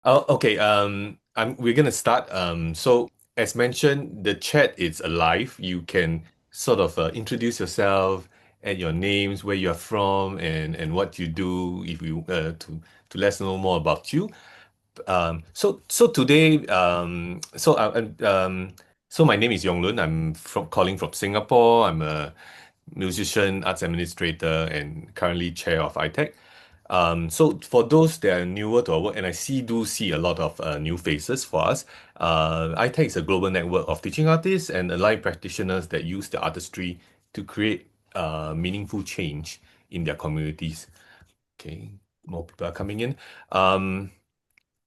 Oh, okay. We're gonna start. So as mentioned, the chat is alive. You can sort of introduce yourself, add your names, where you're from, and what you do. If you to let us know more about you. So today, so my name is Yong Lun. I'm from calling from Singapore. I'm a musician, arts administrator, and currently chair of ITAC. So for those that are newer to our work, and do see a lot of new faces for us, ITAC is a global network of teaching artists and aligned practitioners that use the artistry to create meaningful change in their communities. Okay, more people are coming in.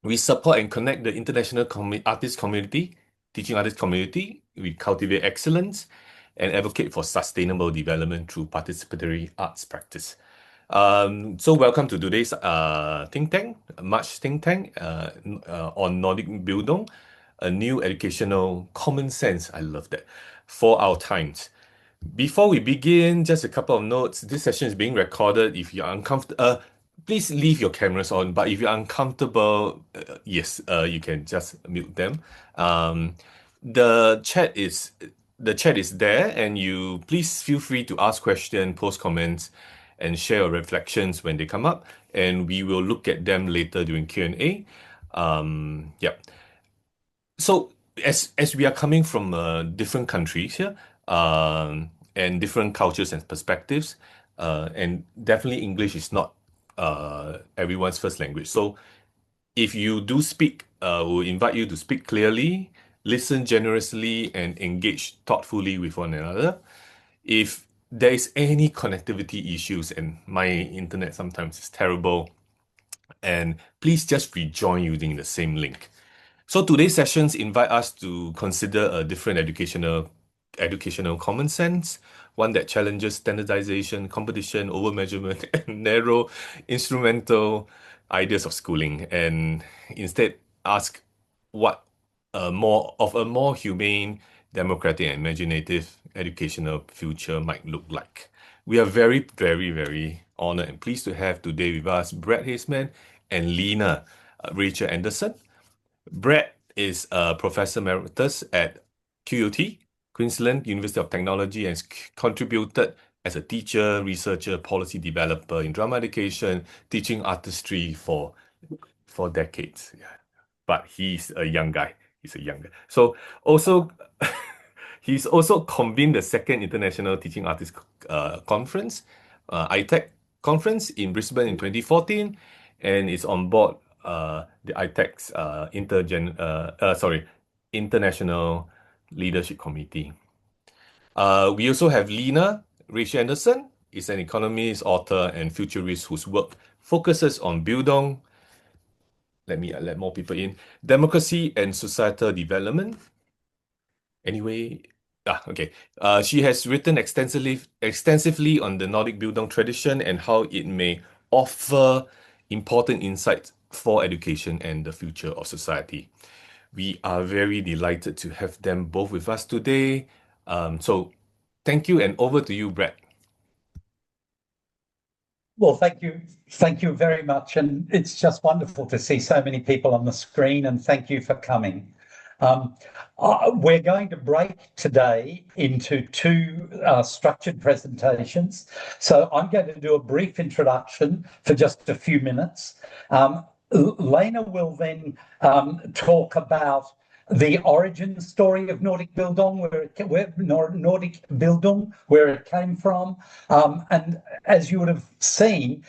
We support and connect the international artist community, teaching artist community. We cultivate excellence and advocate for sustainable development through participatory arts practice. So welcome to today's think tank, March think tank on Nordic Bildung, a new educational common sense. I love that for our times. Before we begin, just a couple of notes. This session is being recorded. If you're uncomfortable, please leave your cameras on. But if you're uncomfortable, yes, you can just mute them. Um, the chat is the chat is there, and you please feel free to ask questions, post comments, and share your reflections when they come up, and we will look at them later during Q&A. Yeah. So as we are coming from different countries here, and different cultures and perspectives, and definitely English is not everyone's first language. So if you do speak, we'll invite you to speak clearly, listen generously, and engage thoughtfully with one another. If there is any connectivity issues, and my internet sometimes is terrible, and please just rejoin using the same link. So today's sessions invite us to consider a different educational common sense, one that challenges standardization, competition, over-measurement, and narrow instrumental ideas of schooling, and instead ask what a more humane, democratic, and imaginative educational future might look like. We are very, very, very honored and pleased to have today with us Brett Haseman and Lena Rachel Andersen. Brett is a professor emeritus at QUT, Queensland University of Technology, and has contributed as a teacher, researcher, policy developer in drama education, teaching artistry for decades. Yeah. But he's a young guy. He's a young guy. So also, he's also convened the second International Teaching Artists Conference, ITAC conference in Brisbane in 2014, and is on board the ITAC's International Leadership Committee. We also have Lena Rachel Andersen, is an economist, author, and futurist whose work focuses on Bildung. Let me let more people in. Democracy and societal development. Anyway, okay. She has written extensively on the Nordic Bildung tradition and how it may offer important insights for education and the future of society. We are very delighted to have them both with us today. So thank you, and over to you, Brett. Well, thank you very much, and it's just wonderful to see so many people on the screen. And thank you for coming. Um, we're going to break today into two structured presentations. So I'm going to do a brief introduction for just a few minutes. Lena will then talk about the origin story of Nordic Bildung, Nordic Bildung, where it came from, and as you would have seen,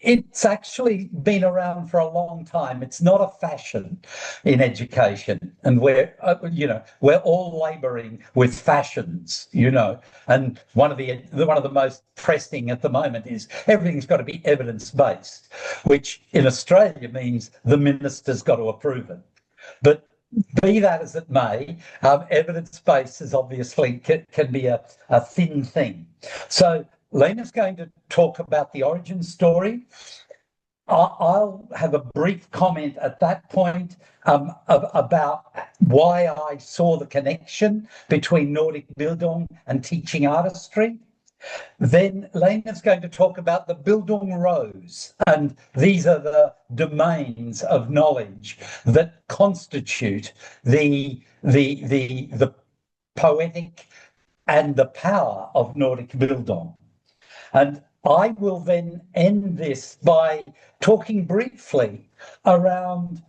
it's actually been around for a long time. It's not a fashion in education, and we're all labouring with fashions, And one of the most pressing at the moment is everything's got to be evidence based, which in Australia means the minister's got to approve it. But be that as it may, evidence base is obviously can be a thin thing. So Lena's going to talk about the origin story. I'll have a brief comment at that point about why I saw the connection between Nordic Bildung and teaching artistry. Then Lene is going to talk about the Bildung rows, and these are the domains of knowledge that constitute the poetic and the power of Nordic Bildung. And I will then end this by talking briefly around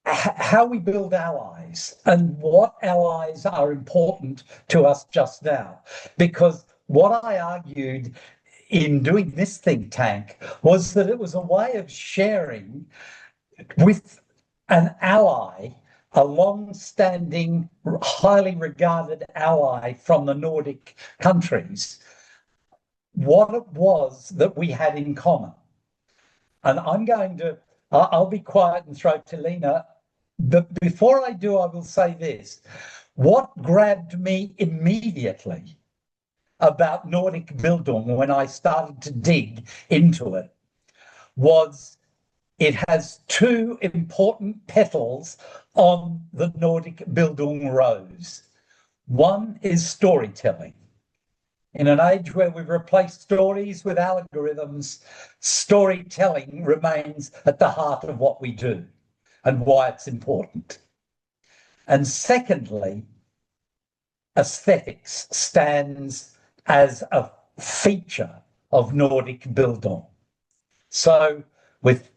how we build allies and what allies are important to us just now. Because what I argued in doing this think tank was that it was a way of sharing with an ally, a long-standing, highly regarded ally from the Nordic countries, what it was that we had in common. And I'll be quiet and throw to Lene. But before I do, I will say this. What grabbed me immediately about Nordic Bildung when I started to dig into it was it has two important petals on the Nordic Bildung rose. One is storytelling. In an age where we've replaced stories with algorithms, storytelling remains at the heart of what we do and why it's important. And secondly, aesthetics stands as a feature of Nordic Bildung. So with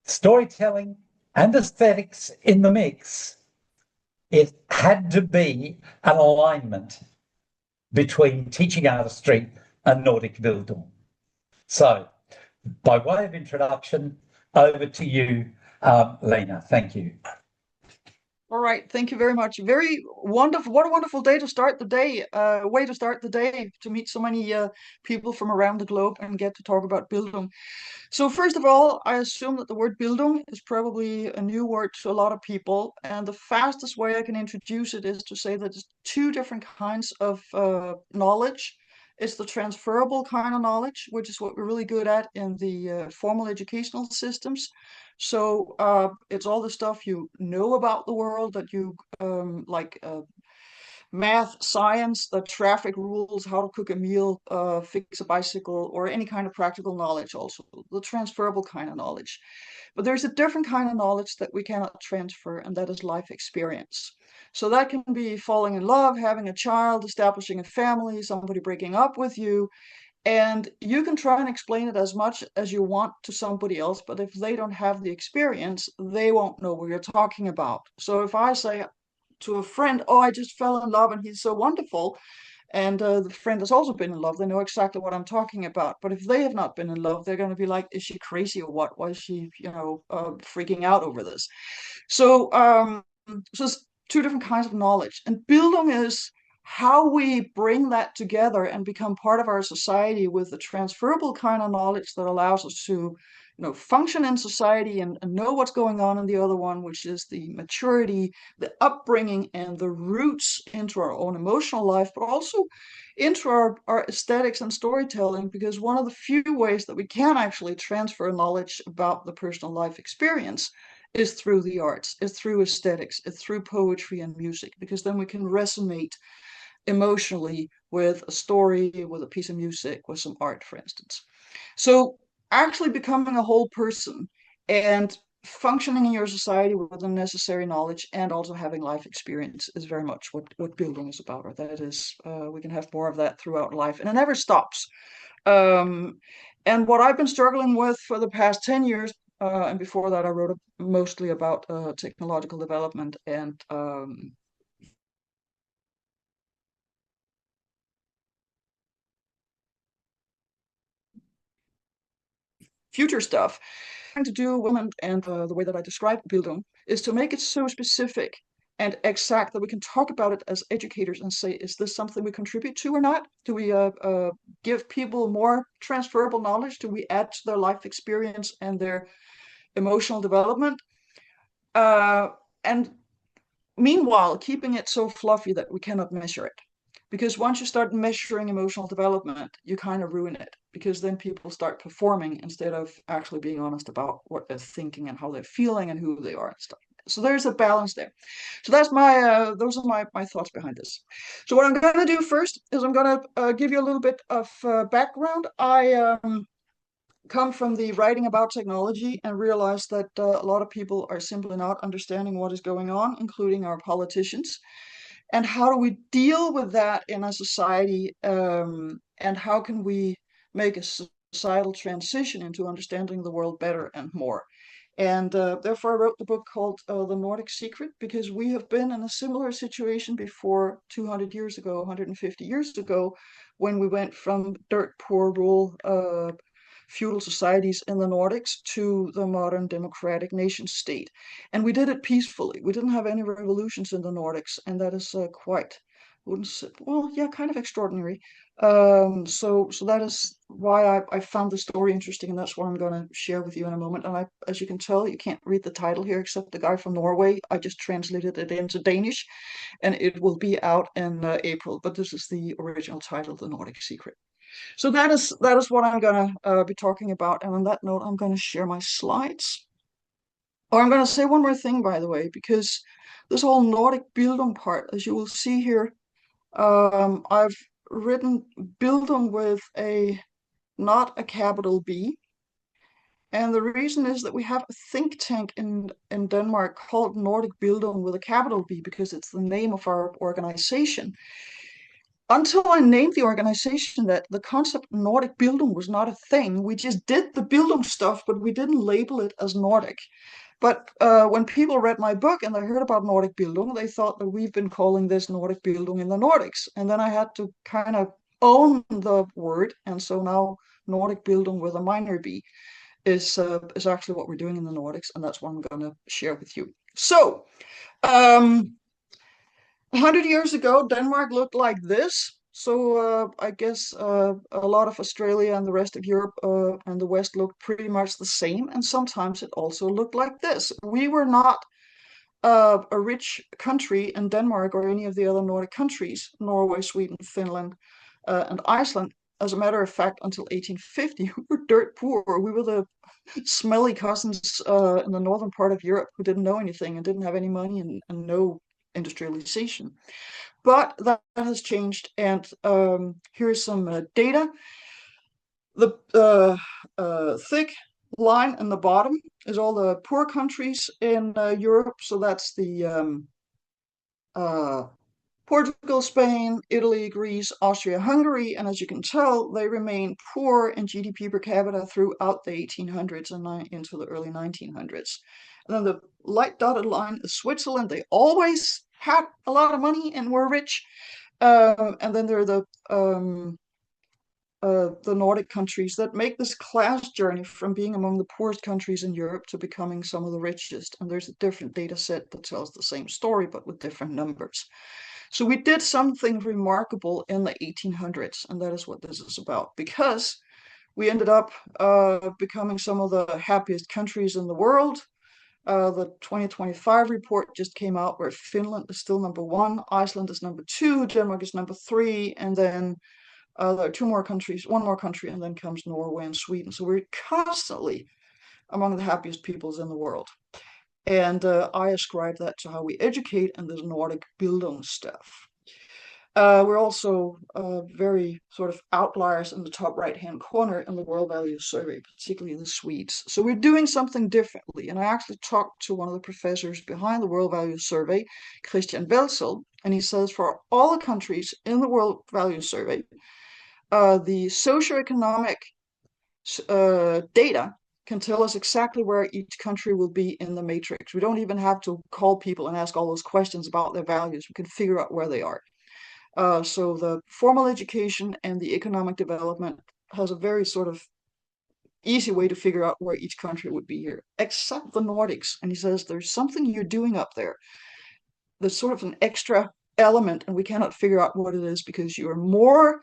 storytelling and aesthetics in the mix, it had to be an alignment between teaching artistry and Nordic Bildung. So, by way of introduction, over to you, Lene. Thank you. All right, thank you very much. Very wonderful. What a wonderful day to start the day. Way to start the day to meet so many people from around the globe and get to talk about Bildung. So first of all, I assume that the word Bildung is probably a new word to a lot of people. And the fastest way I can introduce it is to say that there's two different kinds of knowledge. It's the transferable kind of knowledge, which is what we're really good at in the formal educational systems. So it's all the stuff you know about the world that you like math, science, the traffic rules, how to cook a meal, fix a bicycle, or any kind of practical knowledge also, the transferable kind of knowledge. But there's a different kind of knowledge that we cannot transfer, and that is life experience. So that can be falling in love, having a child, establishing a family, somebody breaking up with you, and you can try and explain it as much as you want to somebody else, but if they don't have the experience, they won't know what you're talking about. So if I say to a friend, oh, I just fell in love and he's so wonderful, and the friend has also been in love, they know exactly what I'm talking about. But if they have not been in love, they're going to be like, is she crazy or what? Why is she, freaking out over this? So, so it's two different kinds of knowledge. And Bildung is how we bring that together and become part of our society with the transferable kind of knowledge that allows us to function in society and know what's going on in the other one, which is the maturity, the upbringing, and the roots into our own emotional life, but also into our aesthetics and storytelling, because one of the few ways that we can actually transfer knowledge about the personal life experience is through the arts, is through aesthetics, is through poetry and music, because then we can resonate emotionally with a story, with a piece of music, with some art, for instance. So actually becoming a whole person and functioning in your society with the necessary knowledge and also having life experience is very much what Bildung is about, or that is, we can have more of that throughout life, and it never stops. And what I've been struggling with for the past 10 years, and before that I wrote mostly about technological development and future stuff. Trying to do women, and the way that I describe Bildung is to make it so specific and exact that we can talk about it as educators and say, is this something we contribute to or not? Do we give people more transferable knowledge? Do we add to their life experience and their emotional development? And meanwhile, keeping it so fluffy that we cannot measure it. Because once you start measuring emotional development, you kind of ruin it, because then people start performing instead of actually being honest about what they're thinking and how they're feeling and who they are and stuff. So there's a balance there. So that's those are my thoughts behind this. So what I'm going to do first is I'm going to give you a little bit of background. I come from the writing about technology and realize that a lot of people are simply not understanding what is going on, including our politicians. And how do we deal with that in a society? And how can we make a societal transition into understanding the world better and more? And therefore, I wrote the book called The Nordic Secret, because we have been in a similar situation before 200 years ago, 150 years ago, when we went from dirt poor rural feudal societies in the Nordics to the modern democratic nation state. And we did it peacefully. We didn't have any revolutions in the Nordics, and that is quite, wouldn't say, well, yeah, kind of extraordinary. So that is why I found the story interesting, and that's what I'm going to share with you in a moment. And as you can tell, you can't read the title here except the guy from Norway. I just translated it into Danish, and it will be out in April. But this is the original title, The Nordic Secret. So that is what I'm going to be talking about. And on that note, I'm going to share my slides. Oh, I'm going to say one more thing, by the way, because this whole Nordic Bildung part, as you will see here, I've written Bildung with not a capital B. And the reason is that we have a think tank in Denmark called Nordic Bildung with a capital B, because it's the name of our organization. Until I named the organization that, the concept Nordic Bildung was not a thing. We just did the Bildung stuff, but we didn't label it as Nordic. But when people read my book and they heard about Nordic Bildung, they thought that we've been calling this Nordic Bildung in the Nordics. And then I had to kind of own the word. And so now Nordic Bildung with a minor B is actually what we're doing in the Nordics. And that's what I'm going to share with you. So, 100 years ago, Denmark looked like this. So I guess a lot of Australia and the rest of Europe and the West looked pretty much the same. And sometimes it also looked like this. We were not a rich country in Denmark or any of the other Nordic countries, Norway, Sweden, Finland, and Iceland. As a matter of fact, until 1850, we were dirt poor. We were the smelly cousins in the northern part of Europe who didn't know anything and didn't have any money and no industrialization. But that has changed, and here's some data. The thick line in the bottom is all the poor countries in Europe. So that's the Portugal, Spain, Italy, Greece, Austria, Hungary, and as you can tell, they remain poor in GDP per capita throughout the 1800s and into the early 1900s. And then the light dotted line is Switzerland. They always had a lot of money and were rich. And then there are the Nordic countries that make this class journey from being among the poorest countries in Europe to becoming some of the richest. And there's a different data set that tells the same story, but with different numbers. So we did something remarkable in the 1800s, and that is what this is about, because we ended up becoming some of the happiest countries in the world. The 2025 report just came out where Finland is still number 1, Iceland is number 2, Denmark is number 3, and then there are 2 more countries, 1 more country, and then comes Norway and Sweden. So we're constantly among the happiest peoples in the world. And I ascribe that to how we educate and this Nordic Bildung stuff. We're also very sort of outliers in the top right-hand corner in the World Values Survey, particularly the Swedes. So we're doing something differently. And I actually talked to one of the professors behind the World Values Survey, Christian Welzel, and he says for all the countries in the World Values Survey, the socioeconomic data can tell us exactly where each country will be in the matrix. We don't even have to call people and ask all those questions about their values. We can figure out where they are. So the formal education and the economic development has a very sort of easy way to figure out where each country would be here, except the Nordics. And he says there's something you're doing up there. There's sort of an extra element, and we cannot figure out what it is because you are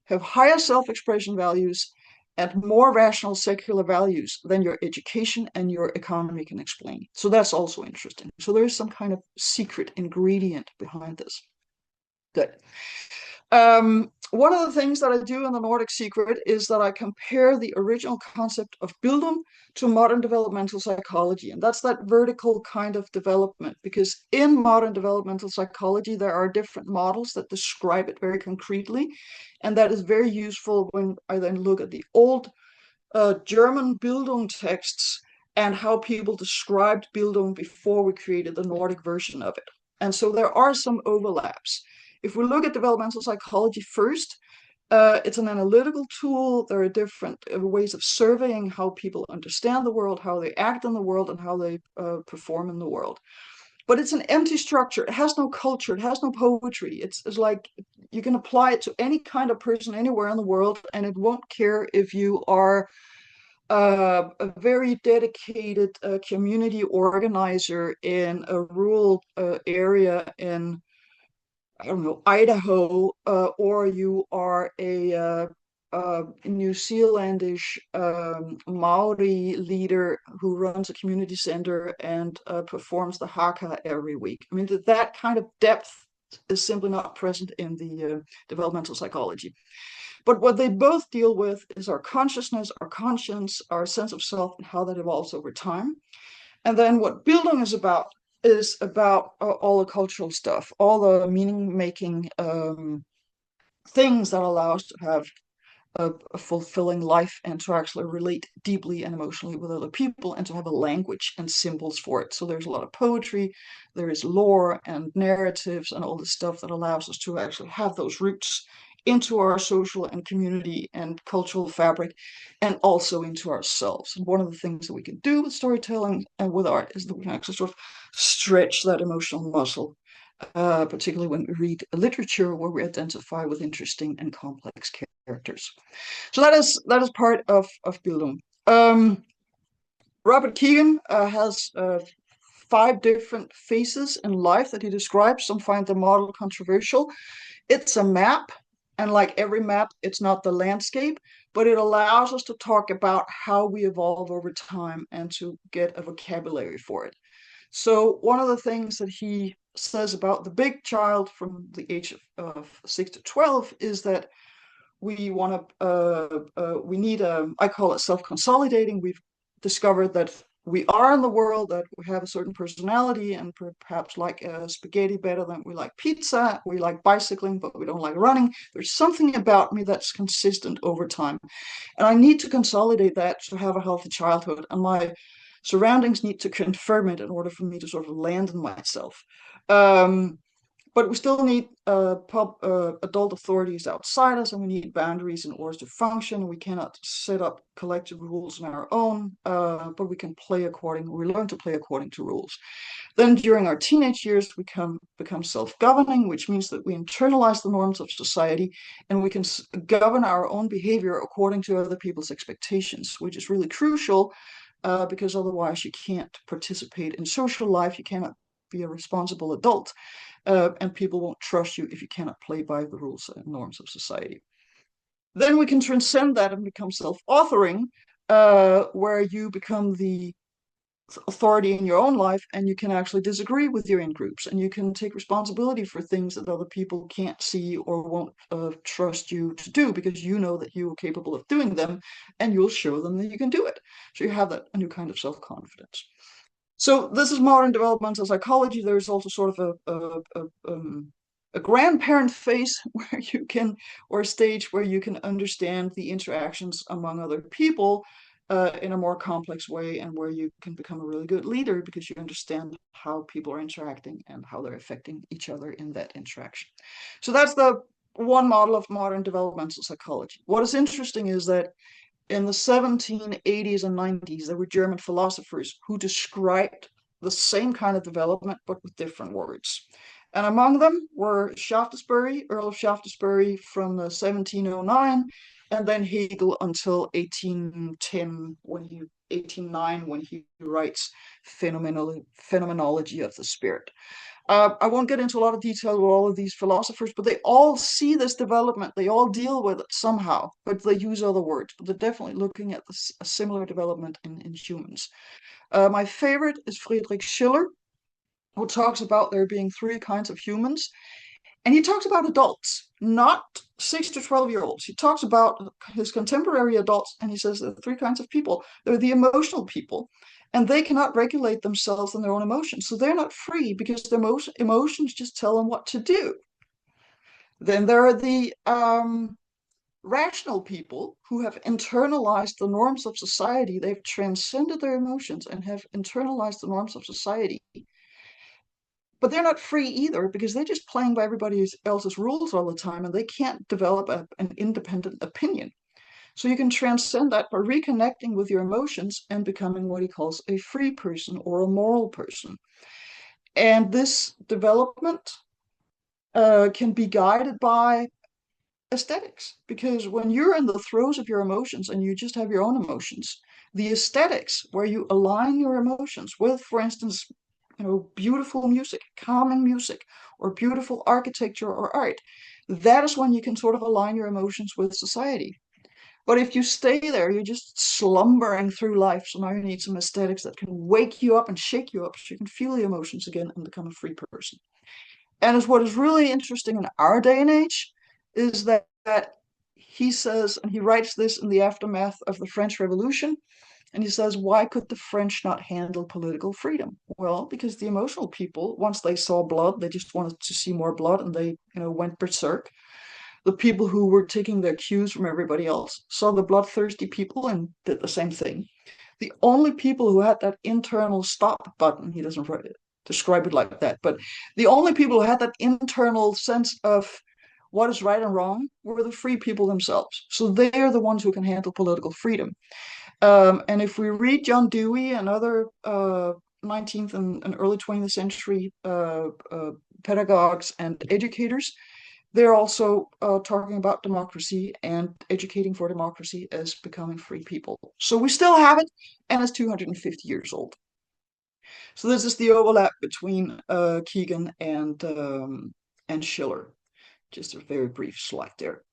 have higher self-expression values and more rational secular values than your education and your economy can explain. So that's also interesting. So there is some kind of secret ingredient behind this. Good. one of the things that I do in the Nordic Secret is that I compare the original concept of Bildung to modern developmental psychology. And that's that vertical kind of development, because in modern developmental psychology, there are different models that describe it very concretely. And that is very useful when I then look at the old German Bildung texts and how people described Bildung before we created the Nordic version of it. And so there are some overlaps. If we look at developmental psychology first, it's an analytical tool. There are different ways of surveying how people understand the world, how they act in the world, and how they perform in the world. But it's an empty structure. It has no culture. It has no poetry. It's like you can apply it to any kind of person anywhere in the world, and it won't care if you are a very dedicated community organizer in a rural area in, I don't know, Idaho, or you are a New Zealandish Maori leader who runs a community center and performs the haka every week. I mean, that kind of depth is simply not present in the developmental psychology. But what they both deal with is our consciousness, our conscience, our sense of self, and how that evolves over time. And then what Bildung is about all the cultural stuff, all the meaning-making things that allow us to have a fulfilling life and to actually relate deeply and emotionally with other people and to have a language and symbols for it. So there's a lot of poetry, there is lore and narratives and all this stuff that allows us to actually have those roots into our social and community and cultural fabric, and also into ourselves. And one of the things that we can do with storytelling and with art is that we can actually sort of stretch that emotional muscle, particularly when we read literature where we identify with interesting and complex characters. So that is part of Bildung. Robert Keegan has 5 different phases in life that he describes. Some find the model controversial. It's a map, and like every map, it's not the landscape, but it allows us to talk about how we evolve over time and to get a vocabulary for it. So one of the things that he says about the big child from the age of 6 to 12 is that we need I call it self-consolidating. We've discovered that we are in the world, that we have a certain personality and perhaps like spaghetti better than we like pizza. We like bicycling, but we don't like running. There's something about me that's consistent over time. And I need to consolidate that to have a healthy childhood. And my surroundings need to confirm it in order for me to sort of land in myself. But we still need adult authorities outside us, and we need boundaries in order to function. We cannot set up collective rules on our own, but we learn to play according to rules. Then during our teenage years, we become self-governing, which means that we internalize the norms of society, and we can govern our own behavior according to other people's expectations, which is really crucial, because otherwise you can't participate in social life. You cannot be a responsible adult. And people won't trust you if you cannot play by the rules and norms of society. Then we can transcend that and become self-authoring, where you become the authority in your own life, and you can actually disagree with your in-groups, and you can take responsibility for things that other people can't see or won't trust you to do, because you know that you are capable of doing them, and you'll show them that you can do it. So you have a new kind of self-confidence. So this is modern developmental psychology. There's also sort of a grandparent phase where you can, or a stage where you can understand the interactions among other people in a more complex way, and where you can become a really good leader because you understand how people are interacting and how they're affecting each other in that interaction. So that's the one model of modern developmental psychology. What is interesting is that in the 1780s and 90s, there were German philosophers who described the same kind of development, but with different words. And among them were Shaftesbury, Earl of Shaftesbury from 1709, and then Hegel until 1809, when he writes Phenomenology of the Spirit. I won't get into a lot of detail with all of these philosophers, but they all see this development. They all deal with it somehow, but they use other words. But they're definitely looking at a similar development in humans. My favorite is Friedrich Schiller, who talks about there being 3 kinds of humans. And he talks about adults, not 6 to 12-year-olds. He talks about his contemporary adults, and he says there are three kinds of people. They're the emotional people, and they cannot regulate themselves and their own emotions. So they're not free because their emotions just tell them what to do. Then there are the rational people who have internalized the norms of society. They've transcended their emotions and have internalized the norms of society. But they're not free either because they're just playing by everybody else's rules all the time and they can't develop an independent opinion. So you can transcend that by reconnecting with your emotions and becoming what he calls a free person or a moral person. And this development can be guided by aesthetics, because when you're in the throes of your emotions and you just have your own emotions, the aesthetics where you align your emotions with, for instance, beautiful music, calming music, or beautiful architecture or art, that is when you can sort of align your emotions with society. But if you stay there, you're just slumbering through life. So now you need some aesthetics that can wake you up and shake you up so you can feel the emotions again and become a free person. And what is really interesting in our day and age is that he says, and he writes this in the aftermath of the French Revolution, and he says, why could the French not handle political freedom? Well, because the emotional people, once they saw blood, they just wanted to see more blood, and they, went berserk. The people who were taking their cues from everybody else saw the bloodthirsty people and did the same thing. The only people who had that internal stop button, he doesn't describe it like that, but the only people who had that internal sense of what is right and wrong were the free people themselves. So they are the ones who can handle political freedom. And if we read John Dewey and other 19th and early 20th century pedagogues and educators, they're also talking about democracy and educating for democracy as becoming free people. So we still have it, and it's 250 years old. So this is the overlap between Keegan and Schiller. Just a very brief slide there.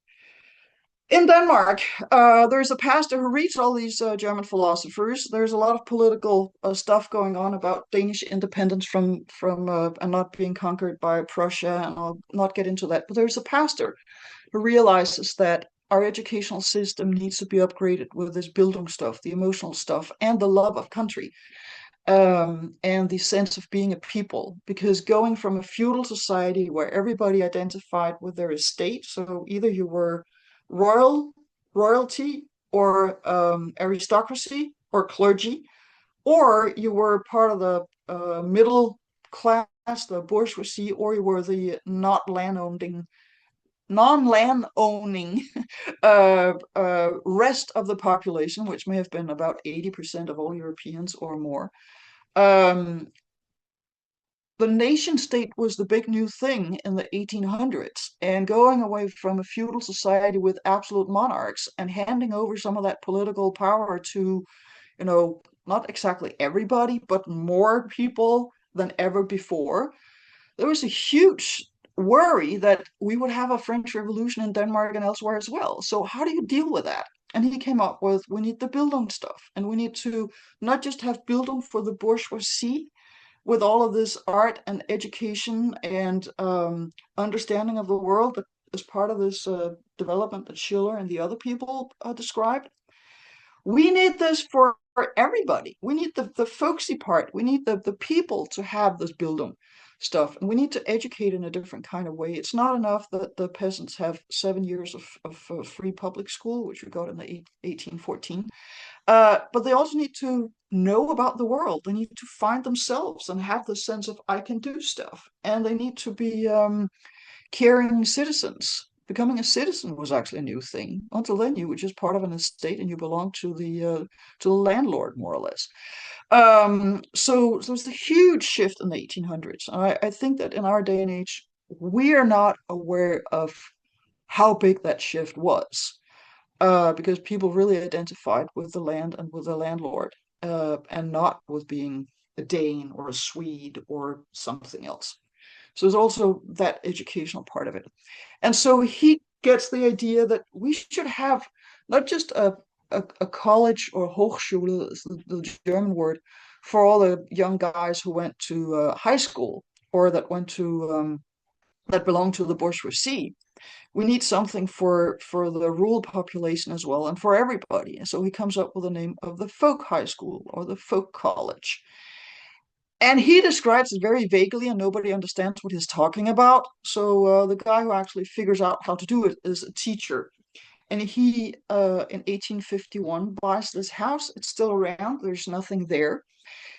In Denmark, there's a pastor who reads all these German philosophers. There's a lot of political stuff going on about Danish independence from and not being conquered by Prussia, and I'll not get into that. But there's a pastor who realizes that our educational system needs to be upgraded with this Bildung stuff, the emotional stuff, and the love of country, and the sense of being a people. Because going from a feudal society where everybody identified with their estate, so either you were royalty or aristocracy or clergy, or you were part of the middle class, the bourgeoisie, or you were the non-land owning rest of the population, which may have been about 80% of all Europeans or more. The nation state was the big new thing in the 1800s, and going away from a feudal society with absolute monarchs and handing over some of that political power to, not exactly everybody, but more people than ever before. There was a huge worry that we would have a French Revolution in Denmark and elsewhere as well. So how do you deal with that? And he came up with, we need the Bildung stuff, and we need to not just have Bildung for the bourgeoisie, with all of this art and education and understanding of the world that is part of this development that Schiller and the other people described. We need this for everybody. We need the folksy part. We need the people to have this Bildung stuff, and we need to educate in a different kind of way. It's not enough that the peasants have 7 years of free public school, which we got in the 1814. But they also need to know about the world. They need to find themselves and have the sense of I can do stuff. And they need to be caring citizens. Becoming a citizen was actually a new thing. Until then, you were just part of an estate and you belonged to the landlord, more or less. So there's a huge shift in the 1800s. And I think that in our day and age, we are not aware of how big that shift was. Because people really identified with the land and with the landlord, and not with being a Dane or a Swede or something else. So there's also that educational part of it. And so he gets the idea that we should have not just a college or Hochschule, is the German word, for all the young guys who went to high school or that went to that belong to the bourgeoisie. We need something for the rural population as well and for everybody. And so he comes up with the name of the folk high school or the folk college. And he describes it very vaguely and nobody understands what he's talking about. So the guy who actually figures out how to do it is a teacher. And he, in 1851, buys this house. It's still around. There's nothing there.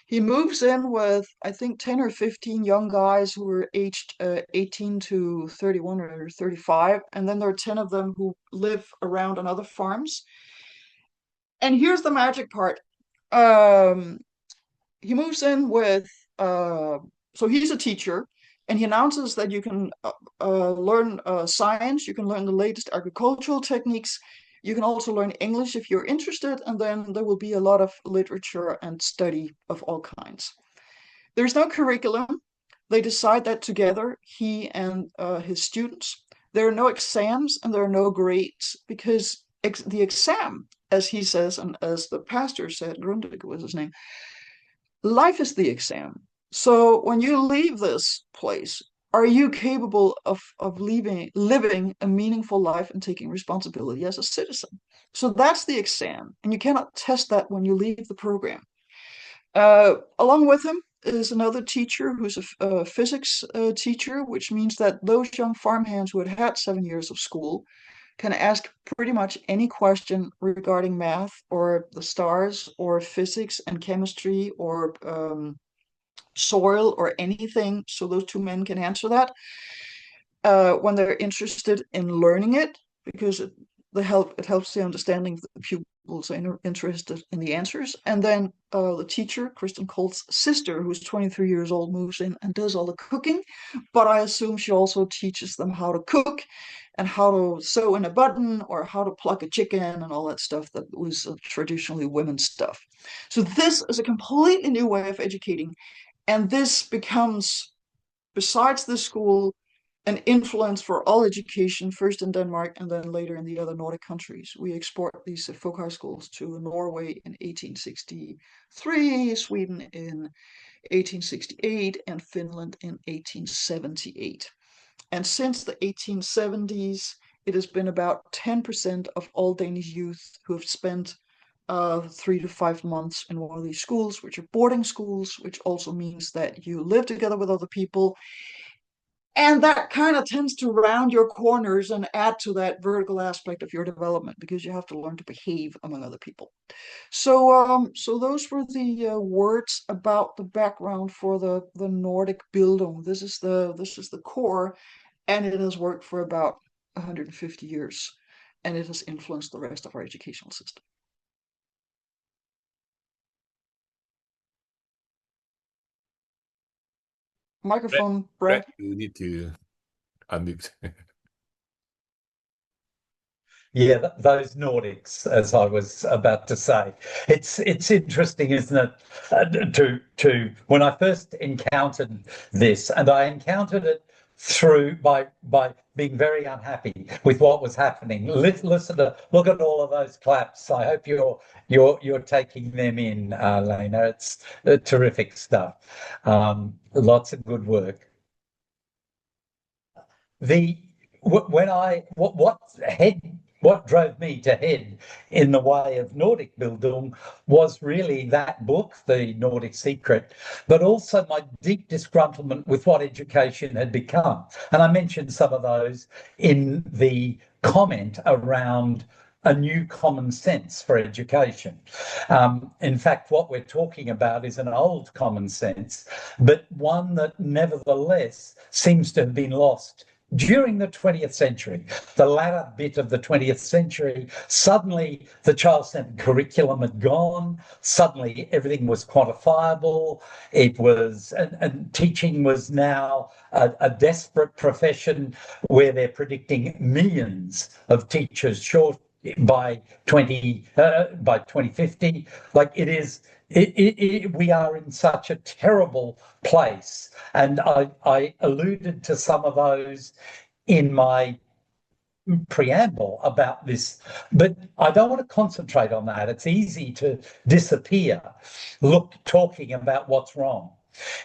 He moves in with, I think, 10 or 15 young guys who were aged 18 to 31 or 35. And then there are 10 of them who live around on other farms. And here's the magic part. He moves in with, so he's a teacher, and he announces that you can learn science, you can learn the latest agricultural techniques, you can also learn English if you're interested, and then there will be a lot of literature and study of all kinds. There's no curriculum. They decide that together, he and his students. There are no exams and there are no grades because the exam, as he says, and as the pastor said, Grundig was his name, life is the exam. So when you leave this place, are you capable of living a meaningful life and taking responsibility as a citizen? So that's the exam, and you cannot test that when you leave the program. Along with him is another teacher who's a physics teacher, which means that those young farmhands who had 7 years of school can ask pretty much any question regarding math or the stars or physics and chemistry or soil or anything. So those two men can answer that when they're interested in learning it, because it helps the understanding of the pupils are interested in the answers. And then the teacher, Kristen Colt's sister, who's 23 years old, moves in and does all the cooking. But I assume she also teaches them how to cook and how to sew in a button or how to pluck a chicken and all that stuff that was traditionally women's stuff. So this is a completely new way of educating. And this becomes, besides the school, an influence for all education, first in Denmark and then later in the other Nordic countries. We export these folk high schools to Norway in 1863, Sweden in 1868, and Finland in 1878. And since the 1870s, it has been about 10% of all Danish youth who have spent 3 to 5 months in one of these schools, which are boarding schools, which also means that you live together with other people. And that kind of tends to round your corners and add to that vertical aspect of your development because you have to learn to behave among other people. So those were the words about the background for the Nordic Bildung. This is the core, and it has worked for about 150 years, and it has influenced the rest of our educational system. Microphone, Brad. You need to unmute. Yeah, those Nordics, as I was about to say, it's interesting, isn't it? To when I first encountered this, and I encountered it through by being very unhappy with what was happening. Listen to look at all of those claps. I hope you're taking them in, Lene. It's terrific stuff. Lots of good work. What drove me to head in the way of Nordic Bildung was really that book, The Nordic Secret, but also my deep disgruntlement with what education had become. And I mentioned some of those in the comment around a new common sense for education. In fact, what we're talking about is an old common sense, but one that nevertheless seems to have been lost during the 20th century, the latter bit of the 20th century. Suddenly the child-centered curriculum had gone. Suddenly everything was quantifiable. It was, and teaching was now a desperate profession where they're predicting millions of teachers short by 2050. Like it is, we are in such a terrible place. And I alluded to some of those in my preamble about this, but I don't want to concentrate on that. It's easy to disappear talking about what's wrong.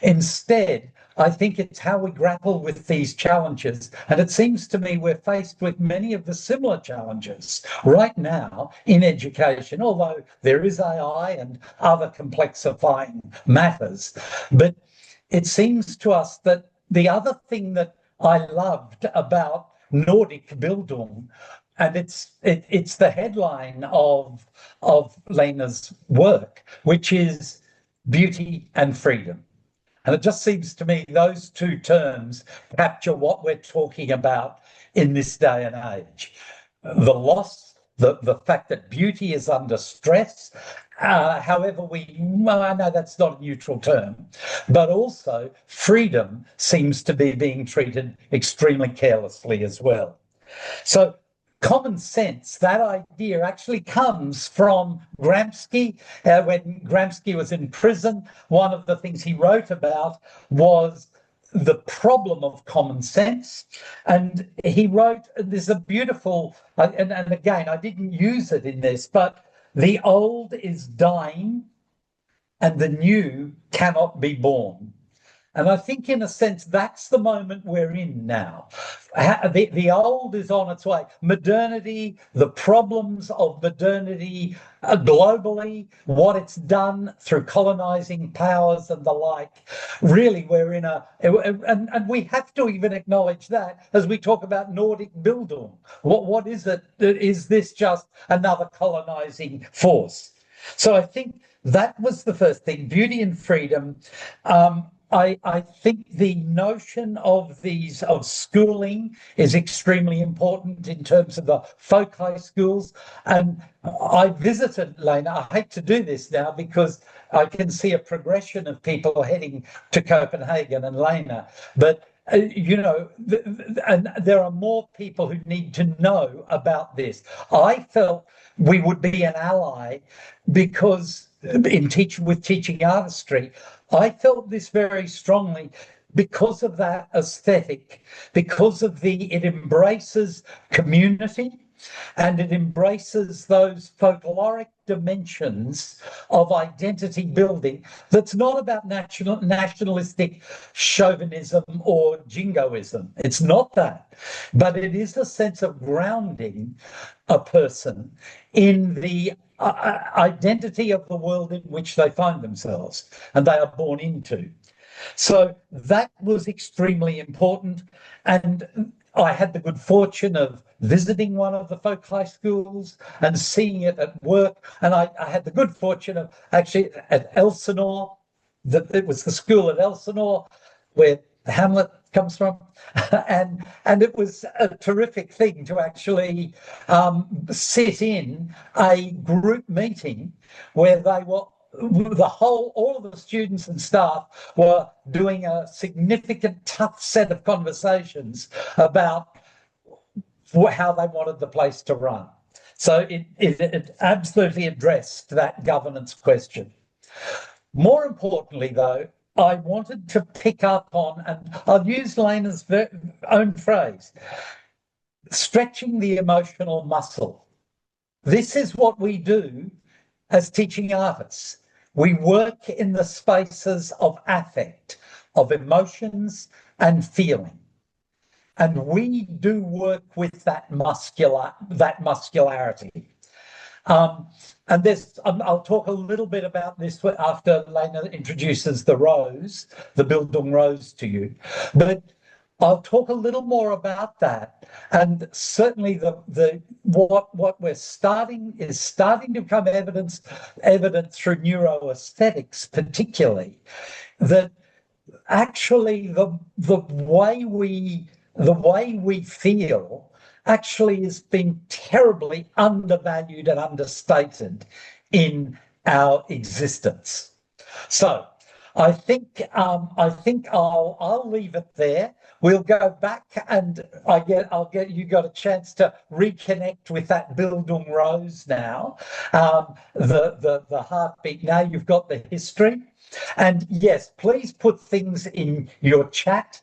Instead, I think it's how we grapple with these challenges. And it seems to me we're faced with many of the similar challenges right now in education, although there is AI and other complexifying matters. But it seems to us that the other thing that I loved about Nordic Bildung, and it's the headline of Lene's work, which is beauty and freedom. And it just seems to me those two terms capture what we're talking about in this day and age. The loss, the fact that beauty is under stress, however I know that's not a neutral term, but also freedom seems to be being treated extremely carelessly as well. So common sense, that idea actually comes from Gramsci. When Gramsci was in prison, one of the things he wrote about was the problem of common sense. And he wrote, there's a beautiful, and again, I didn't use it in this, but the old is dying and the new cannot be born. And I think, in a sense, that's the moment we're in now. The old is on its way. Modernity, the problems of modernity globally, what it's done through colonizing powers and the like. Really, we're in and we have to even acknowledge that as we talk about Nordic Bildung. What is it? Is this just another colonizing force? So I think that was the first thing, beauty and freedom. I think the notion of schooling is extremely important in terms of the folk high schools. And I visited Lene. I hate to do this now because I can see a progression of people heading to Copenhagen and Lene. But and there are more people who need to know about this. I felt we would be an ally because with teaching artistry, I felt this very strongly because of that aesthetic, because of it embraces community and it embraces those folkloric dimensions of identity building that's not about nationalistic chauvinism or jingoism. It's not that, but it is a sense of grounding a person in the identity of the world in which they find themselves and they are born into. So that was extremely important. And I had the good fortune of visiting one of the folk high schools and seeing it at work. And I had the good fortune of actually at Elsinore, it was the school at Elsinore where Hamlet comes from. And it was a terrific thing to actually sit in a group meeting where they were all of the students and staff were doing a significant, tough set of conversations about how they wanted the place to run. So it absolutely addressed that governance question. More importantly, though, I wanted to pick up on, and I'll use Lene's own phrase, stretching the emotional muscle. This is what we do as teaching artists. We work in the spaces of affect, of emotions and feeling. And we do work with that muscularity. And I'll talk a little bit about this after Lene introduces the Bildung Rose to you. But I'll talk a little more about that. And certainly what we're starting to become evident through neuroaesthetics, particularly, that actually the way we feel actually has been terribly undervalued and understated in our existence. So I think I'll leave it there. We'll go back and you got a chance to reconnect with that Bildung Rose now, the heartbeat. Now you've got the history. And yes, please put things in your chat.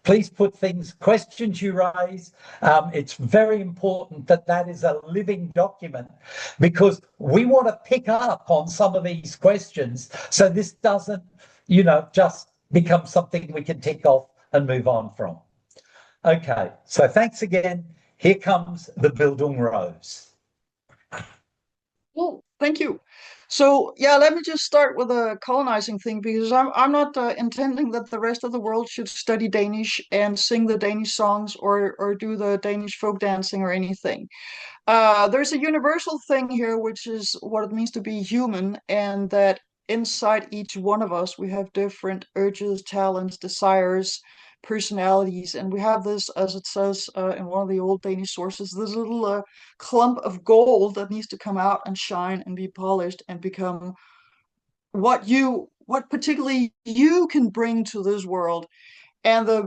Please put questions you raise. It's very important that is a living document because we want to pick up on some of these questions so this doesn't, just becomes something we can tick off and move on from. Okay, so thanks again. Here comes the Bildung Rose. Well, thank you. So yeah, let me just start with a colonizing thing, because I'm not intending that the rest of the world should study Danish and sing the Danish songs or do the Danish folk dancing or anything. There's a universal thing here, which is what it means to be human, and that inside each one of us, we have different urges, talents, desires, personalities, and we have this, as it says in one of the old Danish sources, this little clump of gold that needs to come out and shine and be polished and become what particularly you can bring to this world, and the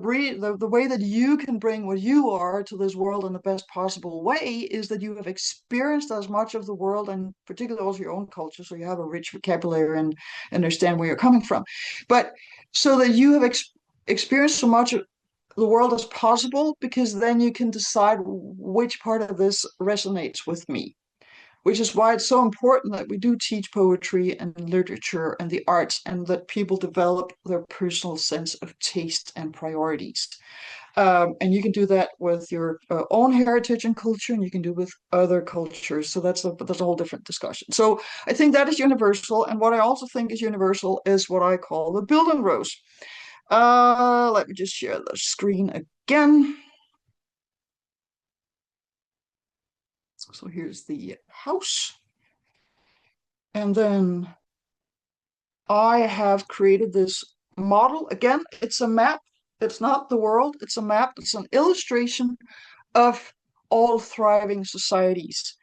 way that you can bring what you are to this world in the best possible way is that you have experienced as much of the world, and particularly also your own culture, so you have a rich vocabulary and understand where you're coming from. But so that you have experienced so much of the world as possible, because then you can decide which part of this resonates with me, which is why it's so important that we do teach poetry and literature and the arts, and that people develop their personal sense of taste and priorities. And you can do that with your own heritage and culture, and you can do it with other cultures. So that's a whole different discussion. So I think that is universal. And what I also think is universal is what I call the Bildung Rose. Let me just share the screen again. So here's the house. And then I have created this model. Again, it's a map. It's not the world. It's a map. It's an illustration of all thriving societies.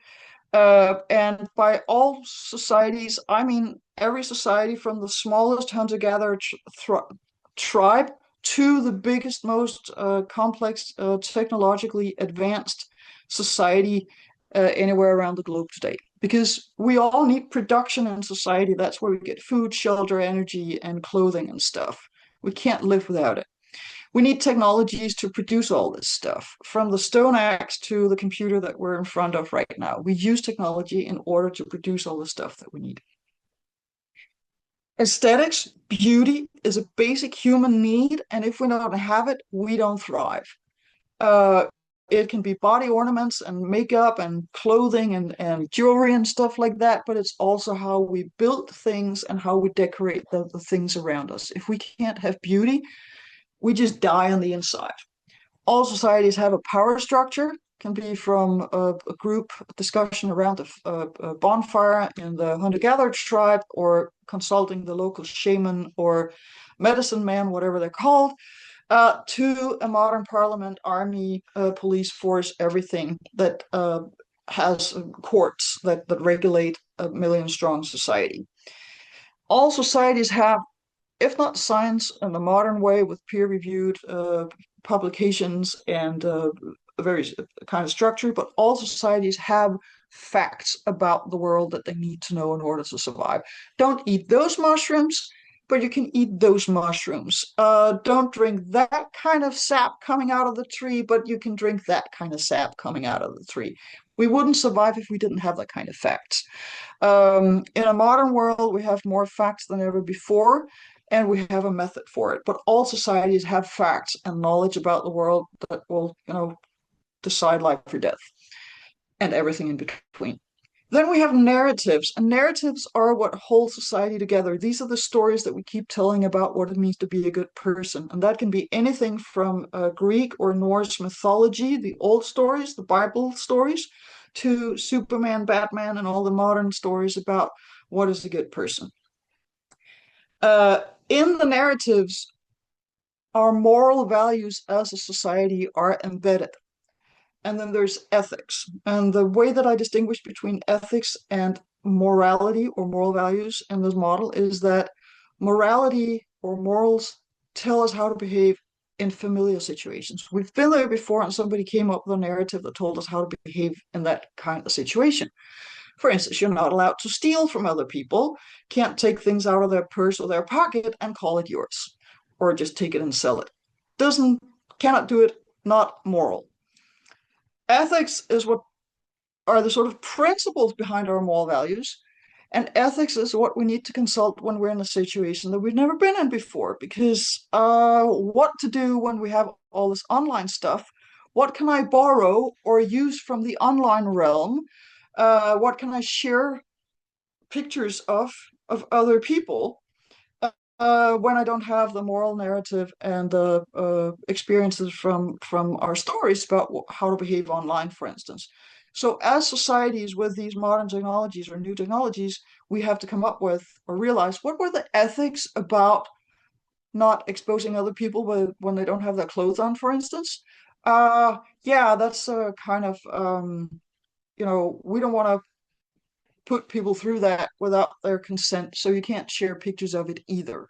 And by all societies, I mean every society from the smallest hunter-gatherer tribe to the biggest, most complex, technologically advanced society anywhere around the globe today. Because we all need production in society. That's where we get food, shelter, energy, and clothing and stuff. We can't live without it. We need technologies to produce all this stuff, from the stone axe to the computer that we're in front of right now. We use technology in order to produce all the stuff that we need. Aesthetics, beauty is a basic human need, and if we don't have it, we don't thrive. It can be body ornaments and makeup and clothing and jewelry and stuff like that, but it's also how we build things and how we decorate the things around us. If we can't have beauty, we just die on the inside. All societies have a power structure, can be from a group discussion around a bonfire in the hunter-gatherer tribe, or consulting the local shaman or medicine man, whatever they're called, to a modern parliament, army, police force, everything that has courts that regulate a million-strong society. All societies have, if not science in the modern way with peer-reviewed publications and a very kind of structure, but all societies have facts about the world that they need to know in order to survive. Don't eat those mushrooms, but you can eat those mushrooms. Don't drink that kind of sap coming out of the tree, but you can drink that kind of sap coming out of the tree. We wouldn't survive if we didn't have that kind of facts. In a modern world, we have more facts than ever before, and we have a method for it. But all societies have facts and knowledge about the world that will, decide life or death, and everything in between. Then we have narratives, and narratives are what hold society together. These are the stories that we keep telling about what it means to be a good person. And that can be anything from Greek or Norse mythology, the old stories, the Bible stories, to Superman, Batman, and all the modern stories about what is a good person. In the narratives, our moral values as a society are embedded. And then there's ethics. And the way that I distinguish between ethics and morality or moral values in this model is that morality or morals tell us how to behave in familiar situations. We've been there before, and somebody came up with a narrative that told us how to behave in that kind of situation. For instance, you're not allowed to steal from other people, can't take things out of their purse or their pocket and call it yours, or just take it and sell it. Cannot do it, not moral. Ethics is what are the sort of principles behind our moral values, And ethics is what we need to consult when we're in a situation that we've never been in before, because what to do when we have all this online stuff? What can I borrow or use from the online realm? What can I share pictures of other people when I don't have the moral narrative and the experiences from our stories about how to behave online, for instance. So, as societies with these modern technologies or new technologies, we have to come up with or realize what were the ethics about not exposing other people when they don't have their clothes on, for instance. Yeah, that's a kind of we don't want to put people through that without their consent, so you can't share pictures of it either.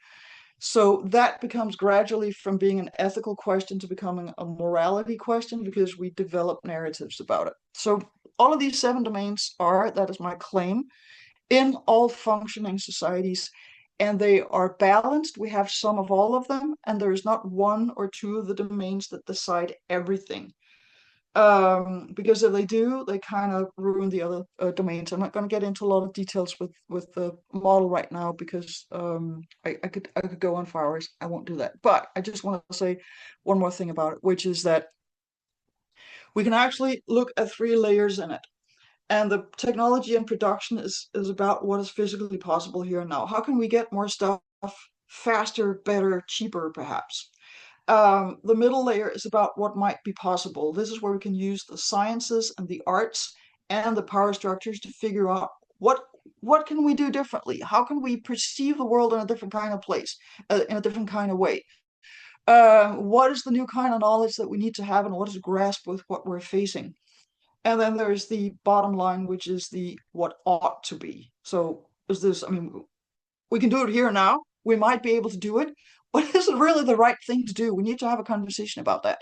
So that becomes gradually from being an ethical question to becoming a morality question because we develop narratives about it. So all of these 7 domains are, that is my claim, in all functioning societies, and they are balanced. We have some of all of them, and there is not one or two of the domains that decide everything. Because if they do, they kind of ruin the other domains. I'm not going to get into a lot of details with the model right now because I could go on for hours. I won't do that. But I just want to say one more thing about it, which is that we can actually look at 3 layers in it. And the technology and production is about what is physically possible here and now. How can we get more stuff faster, better, cheaper, perhaps? The middle layer is about what might be possible. This is where we can use the sciences and the arts and the power structures to figure out what can we do differently? How can we perceive the world in a different kind of place, in a different kind of way? What is the new kind of knowledge that we need to have, and what is grasp with what we're facing? And then there's the bottom line, which is the what ought to be. So is this, I mean, we can do it here now. We might be able to do it, but is it really the right thing to do? We need to have a conversation about that.